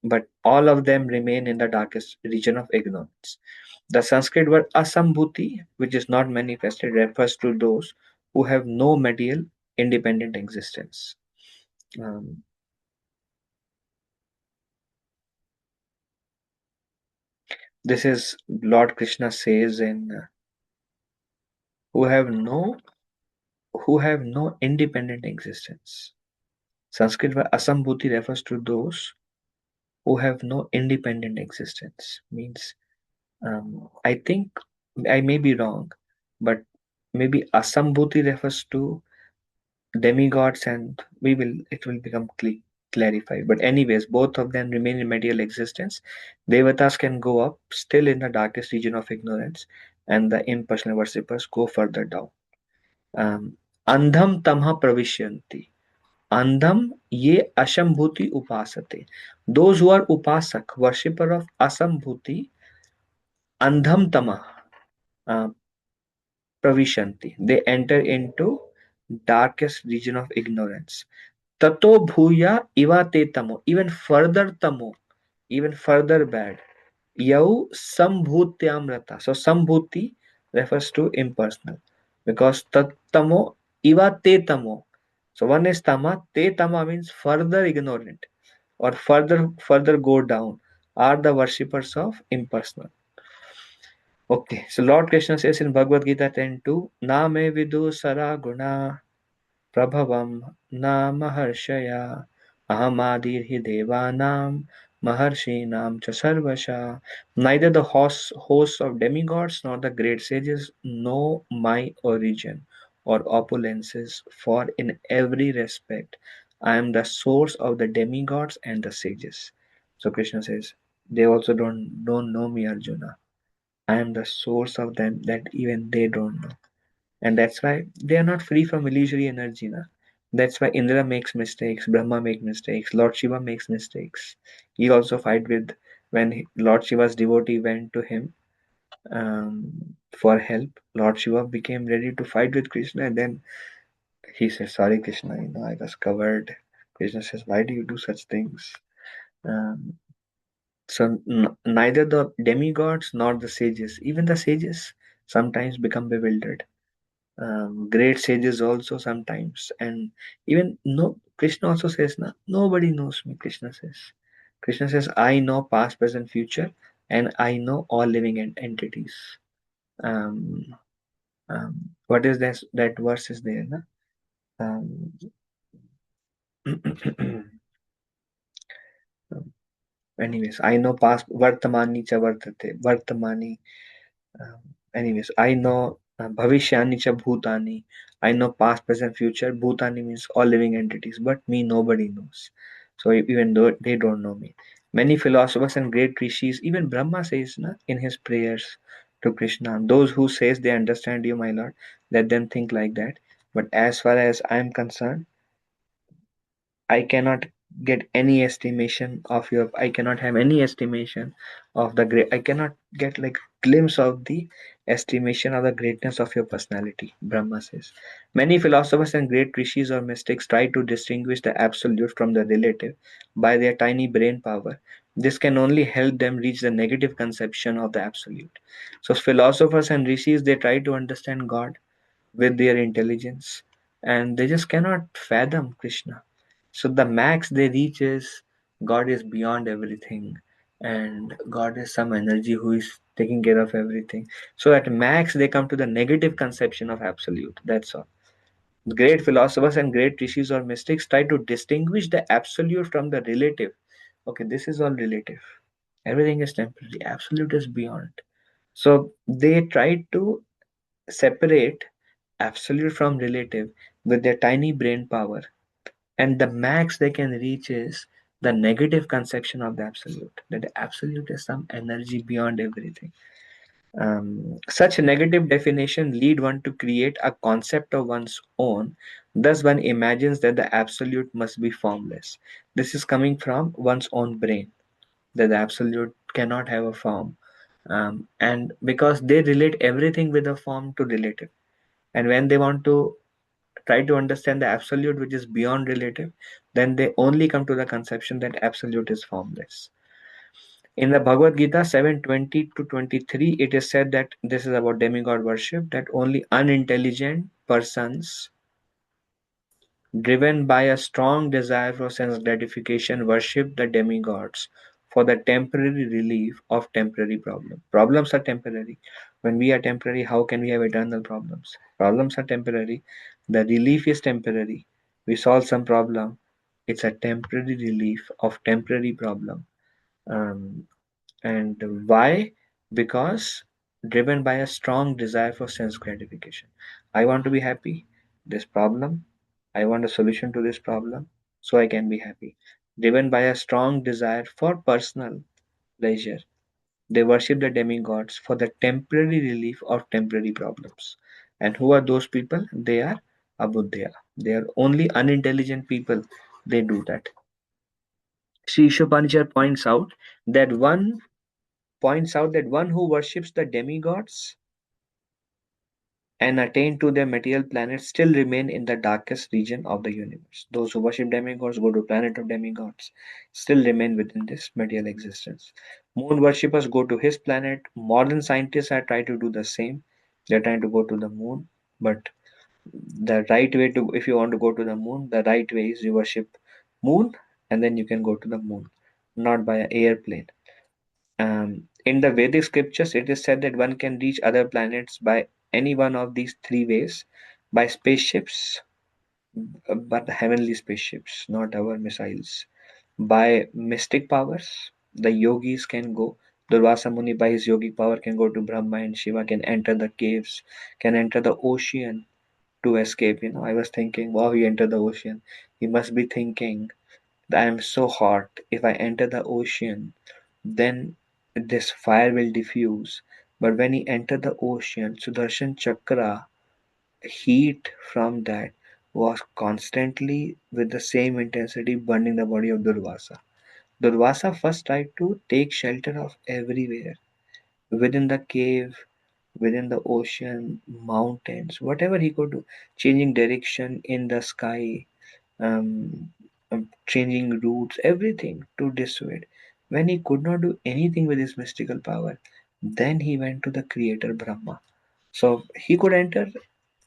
But all of them remain in the darkest region of ignorance. The Sanskrit word asambhuti, which is not manifested, refers to those who have no material independent existence. Um, This is Lord Krishna says in who have no independent existence. Sanskrit word asambhuti refers to those who have no independent existence. Means I think I may be wrong, but maybe asambhuti refers to demigods, and we will it will become clarified. But anyways, both of them remain in material existence. Devatas can go up, still in the darkest region of ignorance, and the impersonal worshippers go further down. Andham tamha pravishyanti. Andham ye ashambhuti upasate. Those who are upasak, worshipper of asambhuti, andham tama uh, pravishanti. They enter into darkest region of ignorance. Tato bhuya ivate tamo. Even further bad. Yau sambhutyamrata. So sambhuti refers to impersonal because tattamo iva te tamo. So one is tama, te tama means further ignorant or further go down are the worshippers of impersonal. Okay, so Lord Krishna says in Bhagavad Gita 10:2, Na me vidu sara guna prabhavam na maharshaya ahamadir hi devanam maharshinam cha sarvasha. Neither the hosts of demigods nor the great sages know my origin or opulences, for in every respect I am the source of the demigods and the sages. So Krishna says, they also don't know me, Arjuna. I am the source of them that even they don't know. And that's why they are not free from illusory energy. Na? That's why Indra makes mistakes, Brahma makes mistakes, Lord Shiva makes mistakes. He also fight with when Lord Shiva's devotee went to him for help. Lord Shiva became ready to fight with Krishna, and then he said, "Sorry, Krishna, I was covered." Krishna says, "Why do you do such things?" Um, so neither the demigods nor the sages, even the sages, sometimes become bewildered. Great sages also sometimes, and even no. Krishna also says, "Na nobody knows me." Krishna says, "I know past, present, future, and I know all living entities." Um, what is this? That verse is there, na? Um, anyways, I know past. Vartamani cha vartate. Vartamani. Um, anyways, I know Bhavishyani cha Bhutani. I know past, present, future. Bhutani means all living entities, but me nobody knows. So even though they don't know me, many philosophers and great rishis, even Brahma says na, in his prayers to Krishna, those who says they understand you, my Lord, let them think like that. But as far as I am concerned, I cannot get any estimation of your. I cannot have any estimation of the great. I cannot get like glimpse of the estimation of the greatness of your personality. Brahma says. Many philosophers and great rishis or mystics try to distinguish the absolute from the relative by their tiny brain power. This can only help them reach the negative conception of the absolute. So philosophers and rishis they try to understand God with their intelligence, and they just cannot fathom Krishna. So the max they reach is God is beyond everything, and God is some energy who is taking care of everything. So at max they come to the negative conception of absolute. That's all. Great philosophers and great rishis or mystics try to distinguish the absolute from the relative. Okay, this is all relative. Everything is temporary. Absolute is beyond. So they try to separate absolute from relative with their tiny brain power, and the max they can reach is the negative conception of the absolute, that the absolute is some energy beyond everything. Such negative definition lead one to create a concept of one's own. Thus one imagines that the absolute must be formless. This is coming from one's own brain, that the absolute cannot have a form. And because they relate everything with a form to relative, and when they want to try to understand the absolute which is beyond relative, then they only come to the conception that absolute is formless. In the Bhagavad Gita 7:20 to 23, it is said that this is about demigod worship, that only unintelligent persons driven by a strong desire for sense gratification worship the demigods for the temporary relief of temporary problems. Problems are temporary. When we are temporary, how can we have eternal problems? Problems are temporary. The relief is temporary. We solve some problem. It's a temporary relief of temporary problem. Um, and why? Because driven by a strong desire for sense gratification. I want to be happy. This problem, I want a solution to this problem so I can be happy. Driven by a strong desire for personal pleasure, they worship the demigods for the temporary relief of temporary problems. And who are those people? They are abuddhya. They are only unintelligent people. They do that. Sri Isopanishad points out that one who worships the demigods and attain to their material planets still remain in the darkest region of the universe. Those who worship demigods go to planet of demigods, still remain within this material existence. Moon worshippers go to his planet. Modern scientists are trying to do the same. They're trying to go to the moon, but the right way to, if you want to go to the moon, the right way is you worship moon, and then you can go to the moon, not by an airplane. In the Vedic scriptures, it is said that one can reach other planets by any one of these three ways: by spaceships, but heavenly spaceships, not our missiles; by mystic powers, the yogis can go. Durvasa Muni, by his yogic power, can go to Brahma and Shiva, can enter the caves, can enter the ocean to escape. I was thinking, wow, he entered the ocean. He must be thinking, I am so hot. If I enter the ocean, then this fire will diffuse. But when he entered the ocean, Sudarshan Chakra, heat from that was constantly with the same intensity burning the body of Durvasa. Durvasa first tried to take shelter of everywhere, within the cave, within the ocean, mountains, whatever he could do, changing direction in the sky, um, changing routes, everything to dissuade. When he could not do anything with his mystical power, then he went to the creator Brahma. So he could enter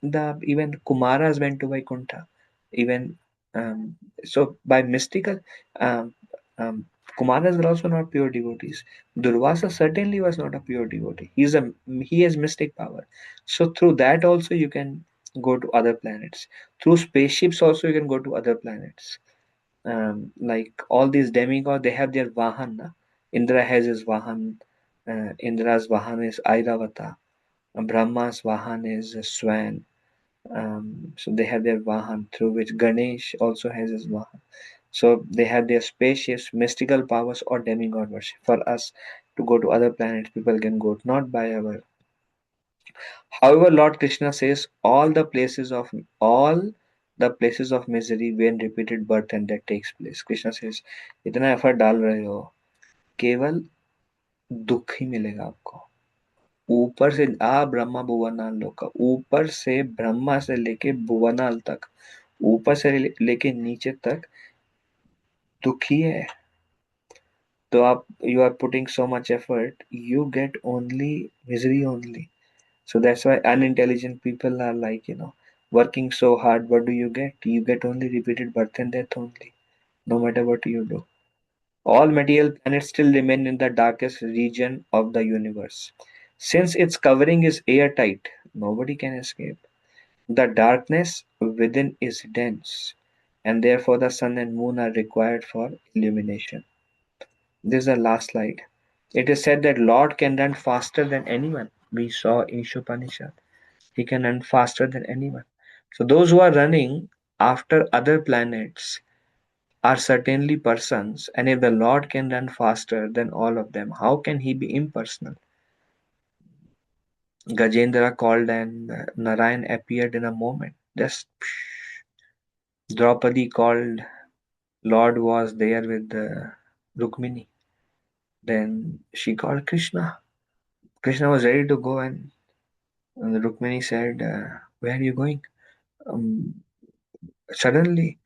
the even Kumaras went to Vaikuntha. Even um, so by mystical um, um, Kumaras were also not pure devotees. Durvasa certainly was not a pure devotee. He has mystic power. So through that also you can go to other planets. Through spaceships also you can go to other planets. Like all these demigods, they have their Vahan. Na? Indra has his Vahan. Indra's Vahan is Airavata. Brahma's Vahan is a swan. So they have their Vahan, through which Ganesh also has his Vahan. So they have their spaceships, mystical powers, or demigod worship. For us to go to other planets, people can go not by our. However, Lord Krishna says all the places of misery when repeated birth and death takes place. Krishna says, इतना effort डाल रहे हो, केवल दुख ही मिलेगा आपको. ऊपर से ब्रह्मा भुवनाल लोक का, ऊपर से ब्रह्मा से लेके भुवनाल तक, ऊपर से लेके नीचे तक दुख ही है. तो आप you are putting so much effort, you get only misery only. So that's why unintelligent people are like, working so hard. What do you get? You get only repeated birth and death only, no matter what you do. All material planets still remain in the darkest region of the universe. Since its covering is airtight, nobody can escape. The darkness within is dense, and therefore the sun and moon are required for illumination. This is the last slide. It is said that Lord can run faster than anyone. We saw in Isopanishad. He can run faster than anyone. So those who are running after other planets are certainly persons, and if the Lord can run faster than all of them, how can he be impersonal? Gajendra called and Narayan appeared in a moment. Just Draupadi called, Lord was there with Rukmini. Then she called Krishna. Krishna was ready to go, and Rukmini said, "Where are you going?" Um, Suddenly,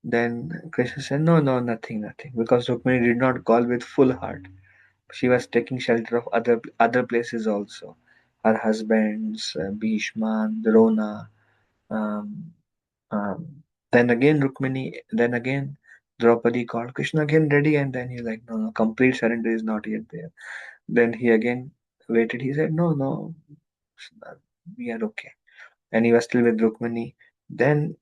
then Krishna said, "No, no, nothing, nothing," because Rukmini did not call with full heart. She was taking shelter of other places also. Her husbands, Bhishma, Drona. Um, um, then again Rukmini. Then again Draupadi called Krishna again ready, and then he's like, "No, no, complete surrender is not yet there." Then he again waited. He said, "No, no, we are okay." And he was still with Rukmini. Then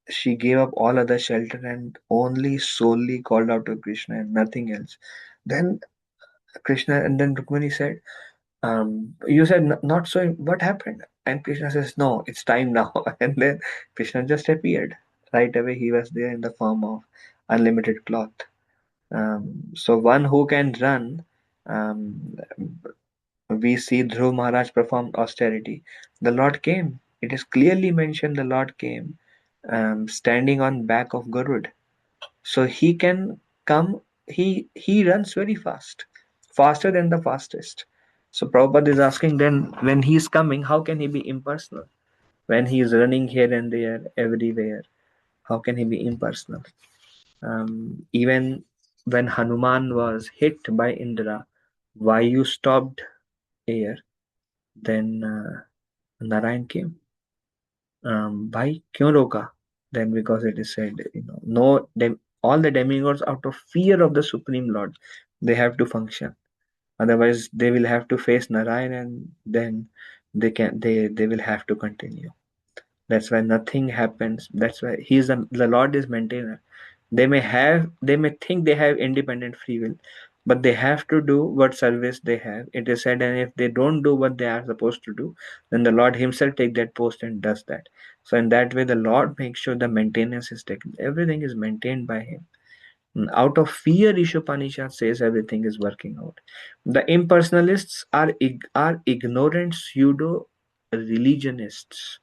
she gave up all other shelter and only solely called out to Krishna and nothing else. Then then Rukmini said, "You said not so. What happened?" And Krishna says, "No, it's time now." And then Krishna just appeared right away. He was there in the form of unlimited cloth. So one who can run, um, we see Dhruv Maharaj performed austerity. The Lord came. It is clearly mentioned the Lord came, standing on back of Garud. So he can come. He runs very fast, faster than the fastest. So Prabhupada is asking, then when he is coming, how can he be impersonal? When he is running here and there, everywhere, how can he be impersonal? Even when Hanuman was hit by Indra, Vayu stopped air. Then Narayan came. भाई क्यों रोका? Then because it is said, no, all the demigods out of fear of the Supreme Lord, they have to function. Otherwise, they will have to face Narayan, and then they will have to continue. That's why nothing happens. That's why the Lord is maintainer. They may think they have independent free will, but they have to do what service they have. It is said, and if they don't do what they are supposed to do, then the Lord Himself take that post and does that. So in that way, the Lord makes sure the maintenance is taken. Everything is maintained by Him. Out of fear, Isopanishad says everything is working out. The impersonalists are ignorant pseudo religionists,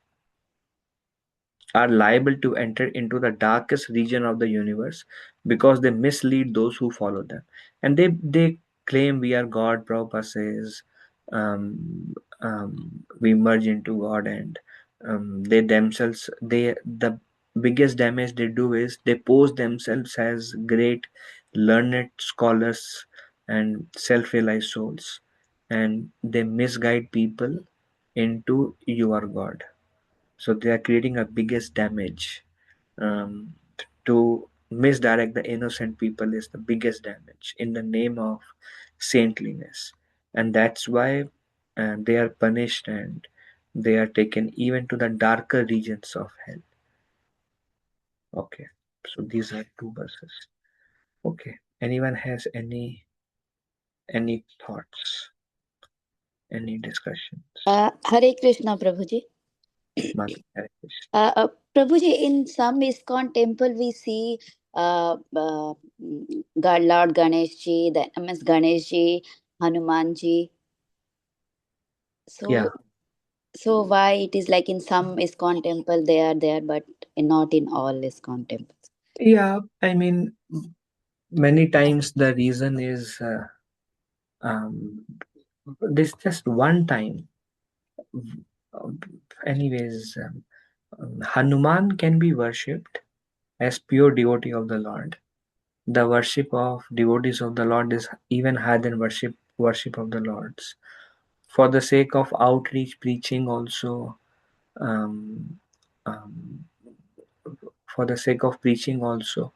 are liable to enter into the darkest region of the universe because they mislead those who follow them. And they claim we are God. Prabhupada says we merge into God, and they themselves, the biggest damage they do is they pose themselves as great learned scholars and self-realized souls, and they misguide people into you are God. So they are creating a biggest damage. um, to misdirect the innocent people is the biggest damage in the name of saintliness, and that's why they are punished, and they are taken even to the darker regions of hell. Okay, so these are two verses. Okay, anyone has any thoughts, any discussions? Hare Krishna, Prabhuji. Mother, Hare Krishna. Prabhuji, in some ISKCON temple, we see God, Lord Ganesh ji, the MS Ganesh ji, Hanuman ji. Yeah, So why it is like in some ISKCON temple they are there, but not in all ISKCON temples? yeah, I mean, many times the reason is um, this just one time. Anyways, Hanuman can be worshipped as pure devotee of the Lord. The worship of devotees of the Lord is even higher than worship of the Lords. For the sake of outreach, preaching also, um, um, for the sake of preaching also,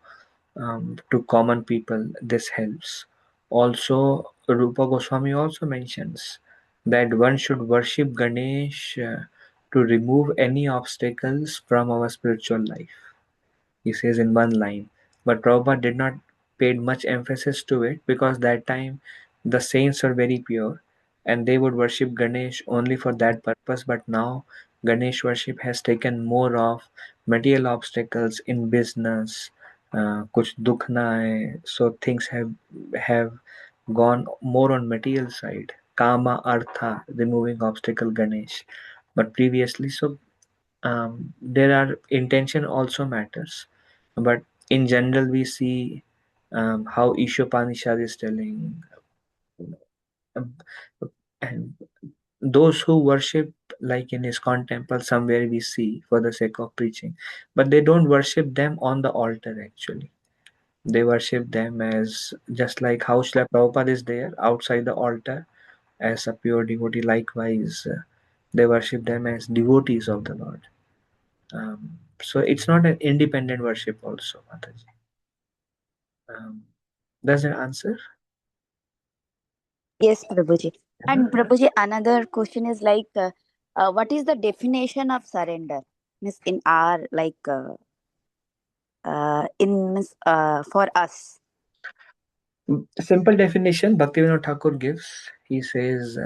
to common people, this helps. Also, Rupa Goswami also mentions that one should worship Ganesh to remove any obstacles from our spiritual life. He says in one line. But Prabhupada did not paid much emphasis to it because that time the saints are very pure and they would worship Ganesh only for that purpose. But now Ganesh worship has taken more of material obstacles in business. कुछ दुख ना आए, so things have gone more on material side. Kama Artha, removing obstacle Ganesh. But previously, so there are intention also matters, but in general we see how Ishopanishad is telling, um, and those who worship like in ISKCON temple somewhere we see for the sake of preaching, but they don't worship them on the altar actually. They worship them as just like how Srila Prabhupada is there outside the altar as a pure devotee. Likewise, they worship them as devotees of the Lord. So it's not an independent worship also, Mataji. Um, does that answer? Yes, Prabhuji. And Yeah. Prabhuji, another question is like, what is the definition of surrender? Means in our in means for us. Simple definition Bhaktivinoda Thakur gives. He says,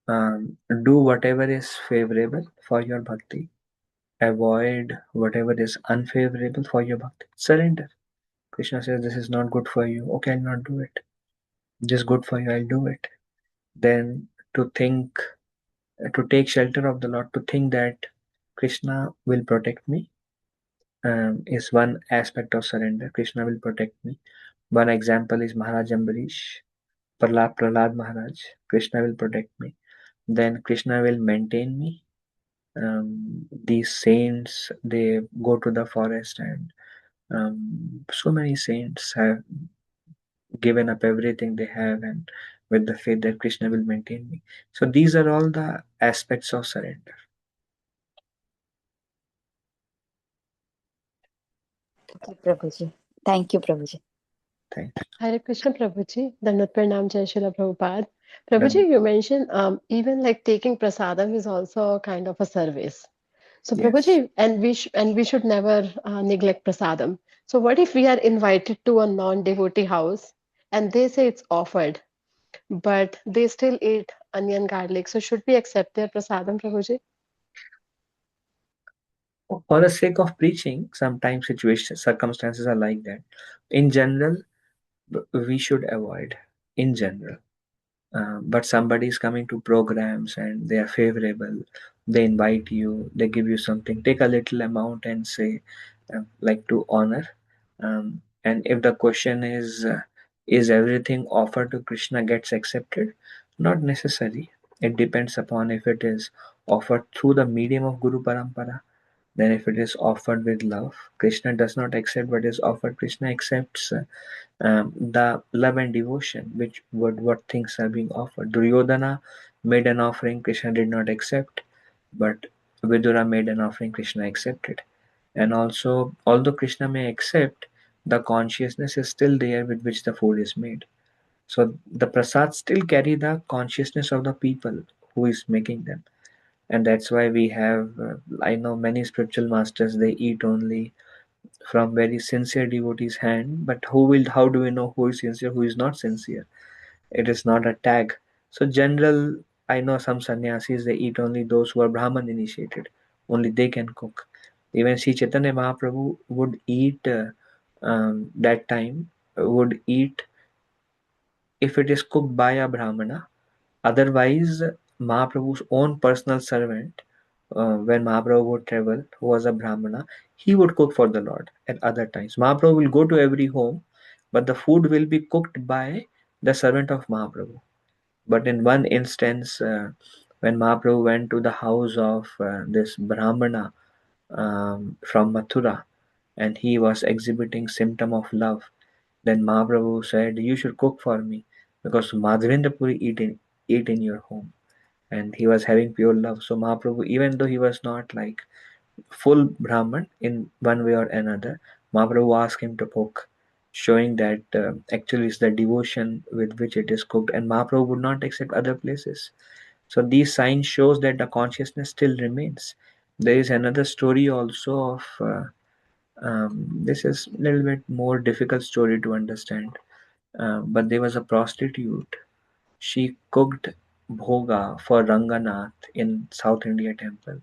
do whatever is favorable for your bhakti, avoid whatever is unfavorable for your bhakti. Surrender. Krishna says, this is not good for you. Okay, I'll not do it. This is good for you, I'll do it. Then to think, to take shelter of the Lord, to think that Krishna will protect me is one aspect of surrender. Krishna will protect me. One example is Maharaj Ambarish, Prahlad Maharaj. Krishna will protect me. Then Krishna will maintain me. These saints, they go to the forest, and so many saints have given up everything they have, and with the faith that Krishna will maintain me. So these are all the aspects of surrender. Okay, Prabhuji. Thank you, Prabhuji. Thanks. Hare Krishna Prabhuji, Dandat Pranam Jai Srila Prabhupada. Done. Prabhuji, you mentioned even like taking prasadam is also a kind of a service. So Yes. Prabhuji, and we should never neglect prasadam. So what if we are invited to a non-devotee house and they say it's offered, but they still eat onion garlic? So should we accept their prasadam, Prabhuji? For the sake of preaching, sometimes situations, circumstances are like that. In general, we should avoid. In general, but somebody is coming to programs and they are favorable, they invite you, they give you something, take a little amount and say, like to honor. And if the question is everything offered to Krishna gets accepted? Not necessary. It depends upon if it is offered through the medium of Guru Parampara. Then if it is offered with love, Krishna does not accept what is offered. Krishna accepts the love and devotion, which what things are being offered. Duryodhana made an offering, Krishna did not accept, but Vidura made an offering, Krishna accepted. And also, although Krishna may accept, the consciousness is still there with which the food is made. So the prasad still carry the consciousness of the people who is making them. And that's why we have, I know many spiritual masters, they eat only from very sincere devotee's hand, but how do we know who is sincere, who is not sincere? It is not a tag. So general, I know some sannyasis, they eat only those who are Brahman initiated, only they can cook. Even Sri Chaitanya Mahaprabhu would eat, that time, would eat if it is cooked by a Brahmana. Otherwise, Mahaprabhu's own personal servant, when Mahaprabhu would travel, who was a Brahmana, he would cook for the Lord at other times. Mahaprabhu will go to every home, but the food will be cooked by the servant of Mahaprabhu. But in one instance, when Mahaprabhu went to the house of this Brahmana from Mathura, and he was exhibiting symptom of love, then Mahaprabhu said, "You should cook for me, because Madhavendra Puri eat in your home." And he was having pure love. So Mahaprabhu, even though he was not like full Brahman in one way or another, Mahaprabhu asked him to cook, showing that actually it's the devotion with which it is cooked, and Mahaprabhu would not accept other places. So these signs shows that the consciousness still remains. There is another story also of, this is a little bit more difficult story to understand, but there was a prostitute. She cooked bhoga for Ranganath in South India temple,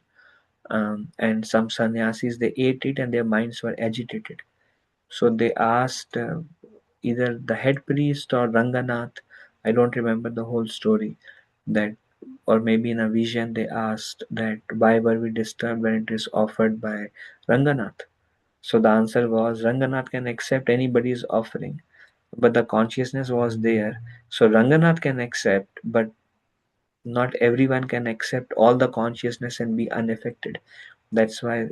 and some sannyasis they ate it and their minds were agitated. So they asked, either the head priest or Ranganath, I don't remember the whole story, that, or maybe in a vision they asked that why were we disturbed when it is offered by Ranganath. So the answer was Ranganath can accept anybody's offering, but the consciousness was there. So Ranganath can accept, but not everyone can accept all the consciousness and be unaffected. That's why,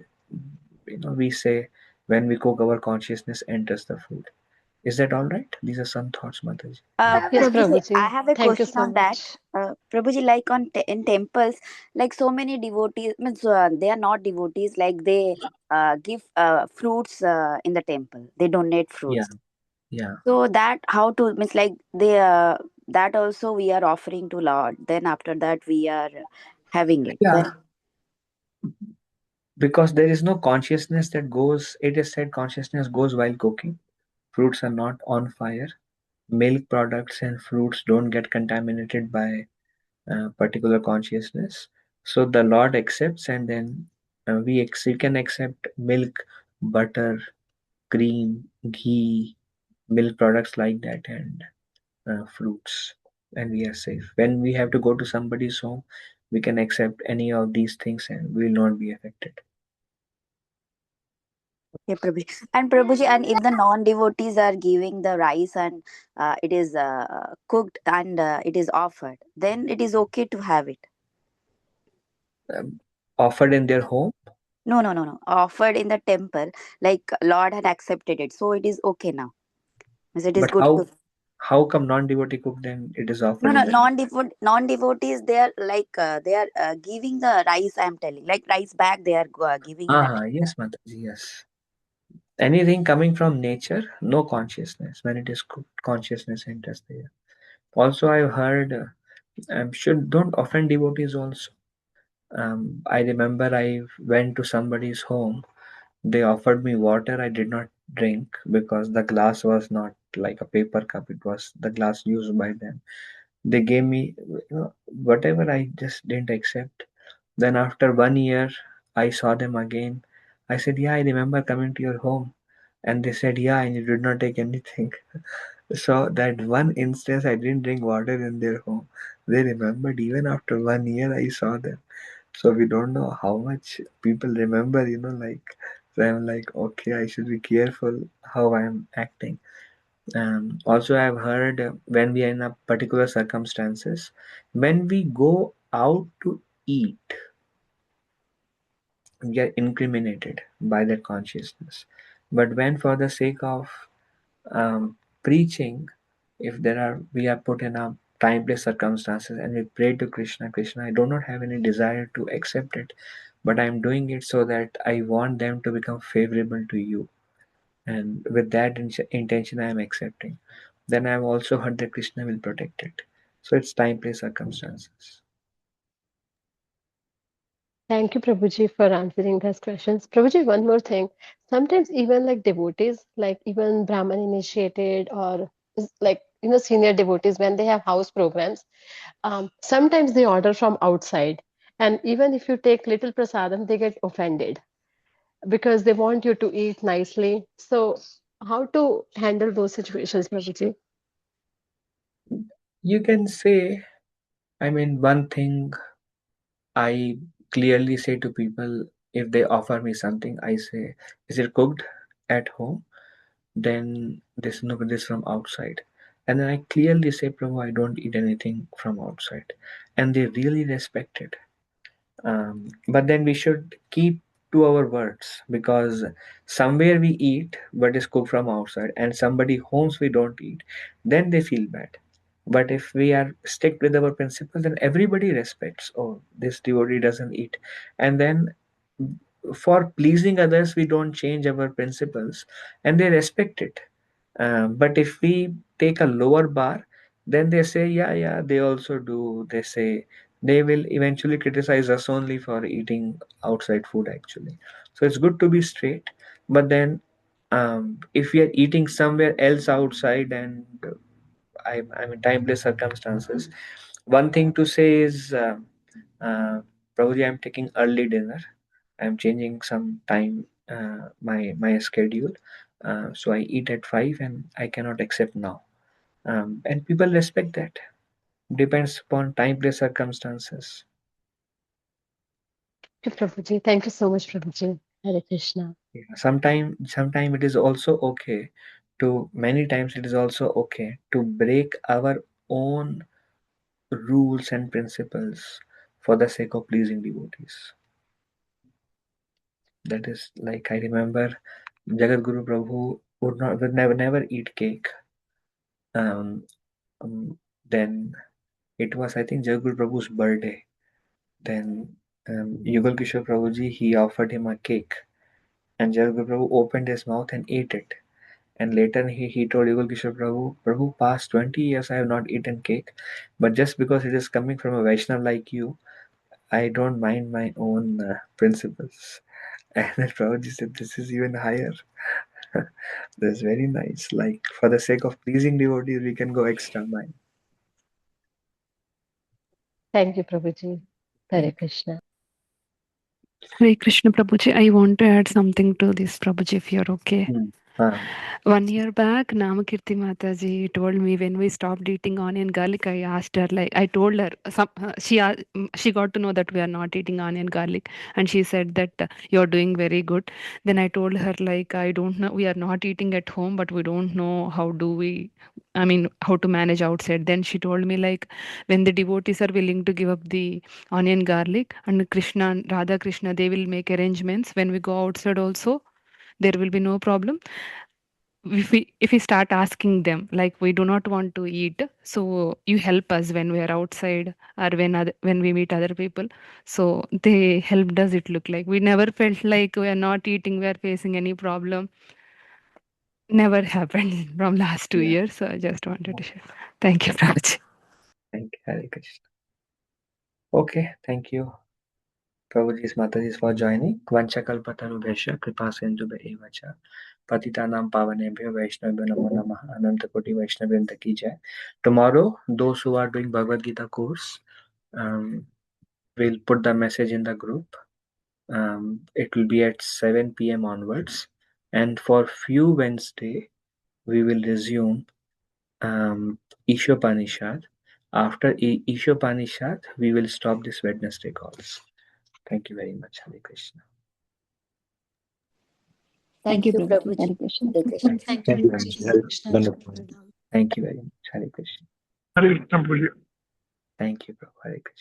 we say when we cook, our consciousness enters the food. Is that all right? These are some thoughts, Mataji. Yes, Prabhuji, I Prabhuji. have a Thank you question so on that. much. Prabhuji, like in temples, like so many devotees, means they are not devotees. Like they give fruits in the temple. They donate Yeah, fruits. yeah, So that how to means like they that also we are offering to Lord. Then after that we are having it. yeah. Then Because there is no consciousness that goes. It is said consciousness goes while cooking. Fruits are not on fire. Milk products and fruits don't get contaminated by particular consciousness. So the Lord accepts, and then we can accept milk, butter, cream, ghee, milk products like that, and fruits, and we are safe. When we have to go to somebody's home, we can accept any of these things and we will not be affected. okay, Prabhuji. And Prabhuji, and if the non-devotees are giving the rice and it is cooked and it is offered, then it is okay to have it. Um, Offered in their home, No, no, no, no. Offered in the temple, like Lord had accepted it, so it is okay now. Means it is but good to. how come non-devotee cook then it is No, offered no, in the temple? non-devotees. They are like they are giving the rice. I'm telling, like rice bag. They are giving that. Ah, yes, Mataji, yes. Anything coming from nature, no consciousness. When it is cooked, consciousness enters there. Also, I've heard, should don't offend devotees also. I remember I went to somebody's home. They offered me water. I did not drink because the glass was not like a paper cup. It was the glass used by them. They gave me, whatever. I just didn't accept. Then after 1 year, I saw them again. I said, "Yeah, I remember coming to your home." And they said, "Yeah, and you did not take anything." So that one instance, I didn't drink water in their home. They remembered even after 1 year, I saw them. So we don't know how much people remember, like, so I'm like, okay, I should be careful how I'm acting. Also, I've heard when we are in a particular circumstances, when we go out to eat, we are incriminated by that consciousness. But when for the sake of um, preaching, if there are we are put in a time place circumstances and we pray to Krishna, Krishna, I do not have any desire to accept it, but I am doing it so that I want them to become favorable to you, and with that intention I am accepting, then I have also heard that Krishna will protect it. So it's time place circumstances. Thank you, Prabhuji, for answering those questions. Prabhuji, one more thing. Sometimes even like devotees, like even Brahman initiated or like senior devotees, when they have house programs, sometimes they order from outside. And even if you take little prasadam, they get offended because they want you to eat nicely. So how to handle those situations, Prabhuji? You can say, I mean, one thing I clearly say to people, if they offer me something, I say, is it cooked at home? Then this no, this from outside. And then I clearly say, Prabhu, I don't eat anything from outside. And they really respect it. But then we should keep to our words, because somewhere we eat but is cooked from outside, and somebody homes we don't eat, then they feel bad. But if we are stick with our principle, then everybody respects. Oh, this devotee doesn't eat, and then for pleasing others, we don't change our principles, and they respect it. But if we take a lower bar, then they say, yeah, yeah, they also do. They say they will eventually criticize us only for eating outside food, actually. So it's good to be straight. But then, if we are eating somewhere else outside, and I mean, timeless circumstances, one thing to say is, Prabhuji, I'm taking early dinner. I'm changing some time, my schedule. So I eat at 5 and I cannot accept now. And people respect that. Depends upon time, place, circumstances. Okay, Prabhuji. Thank you so much, Prabhuji. Hare Krishna. Yeah. Sometime it is also okay to, many times it is also okay to break our own rules and principles for the sake of pleasing devotees. That is, like, I remember Jagat Guru Prabhu would never eat cake. Um, then it was, I think, Jagat Guru Prabhu's birthday. Then Yugal Kishore Prabhuji, he offered him a cake, and Jagat Guru Prabhu opened his mouth and ate it. And later he told Yugal Kishore Prabhu, Prabhu, past 20 years I have not eaten cake, but just because it is coming from a Vaishnav like you, I don't mind my own principles. And then Prabhuji said, this is even higher. That's very nice. Like, for the sake of pleasing devotees, we can go extra mile. Thank you, Prabhuji. Hare Thank Krishna. Hare Krishna Prabhuji, I want to add something to this, Prabhuji, if you're okay. you. Ah, 1 year back, Namakirti Mataji told me when we stopped eating onion garlic, I asked her, like, I told her, she got to know that we are not eating onion garlic, and she said that you're doing very good. Then I told her, like, I don't know, we are not eating at home, but we don't know how do we, I mean, how to manage outside. Then she told me, like, when the devotees are willing to give up the onion garlic, and Krishna, Radha Krishna, they will make arrangements when we go outside also. There will be no problem if we start asking them, like, we do not want to eat, so you help us when we are outside, or when we meet other people. So they helped us. It looked like we never felt like we are not eating, we are facing any problem. never happened from last 2 years. So I just wanted to share. Thank you, Prabhuji. Thank you, Hare Krishna. Okay, thank you, Prabhuji's Mataji's for joining. Vanchakalpatarubhesha kripa sindhubhya cha patitanam pavanebhyo vaishnavyo namo namah ananta koti vaishnavya ki jai. Tomorrow, those who are doing Bhagavad Gita course, will put the message in the group. It will be at 7 p.m. onwards, and for few Wednesday we will resume Isopanishad. After Isopanishad, we will stop this Wednesday calls. Thank you very much. Hare Krishna. Thank Thank you, you, Prabhuji. Prabhuji. Hare Krishna. Hare Krishna. Thank you, Thank you very Prabhuji. much. Hare Krishna. Wonderful. Shukriya. Thank you very much. Hare Krishna. Hare Krishna, Prabhuji. Thank you, Prabhu. Hare Krishna.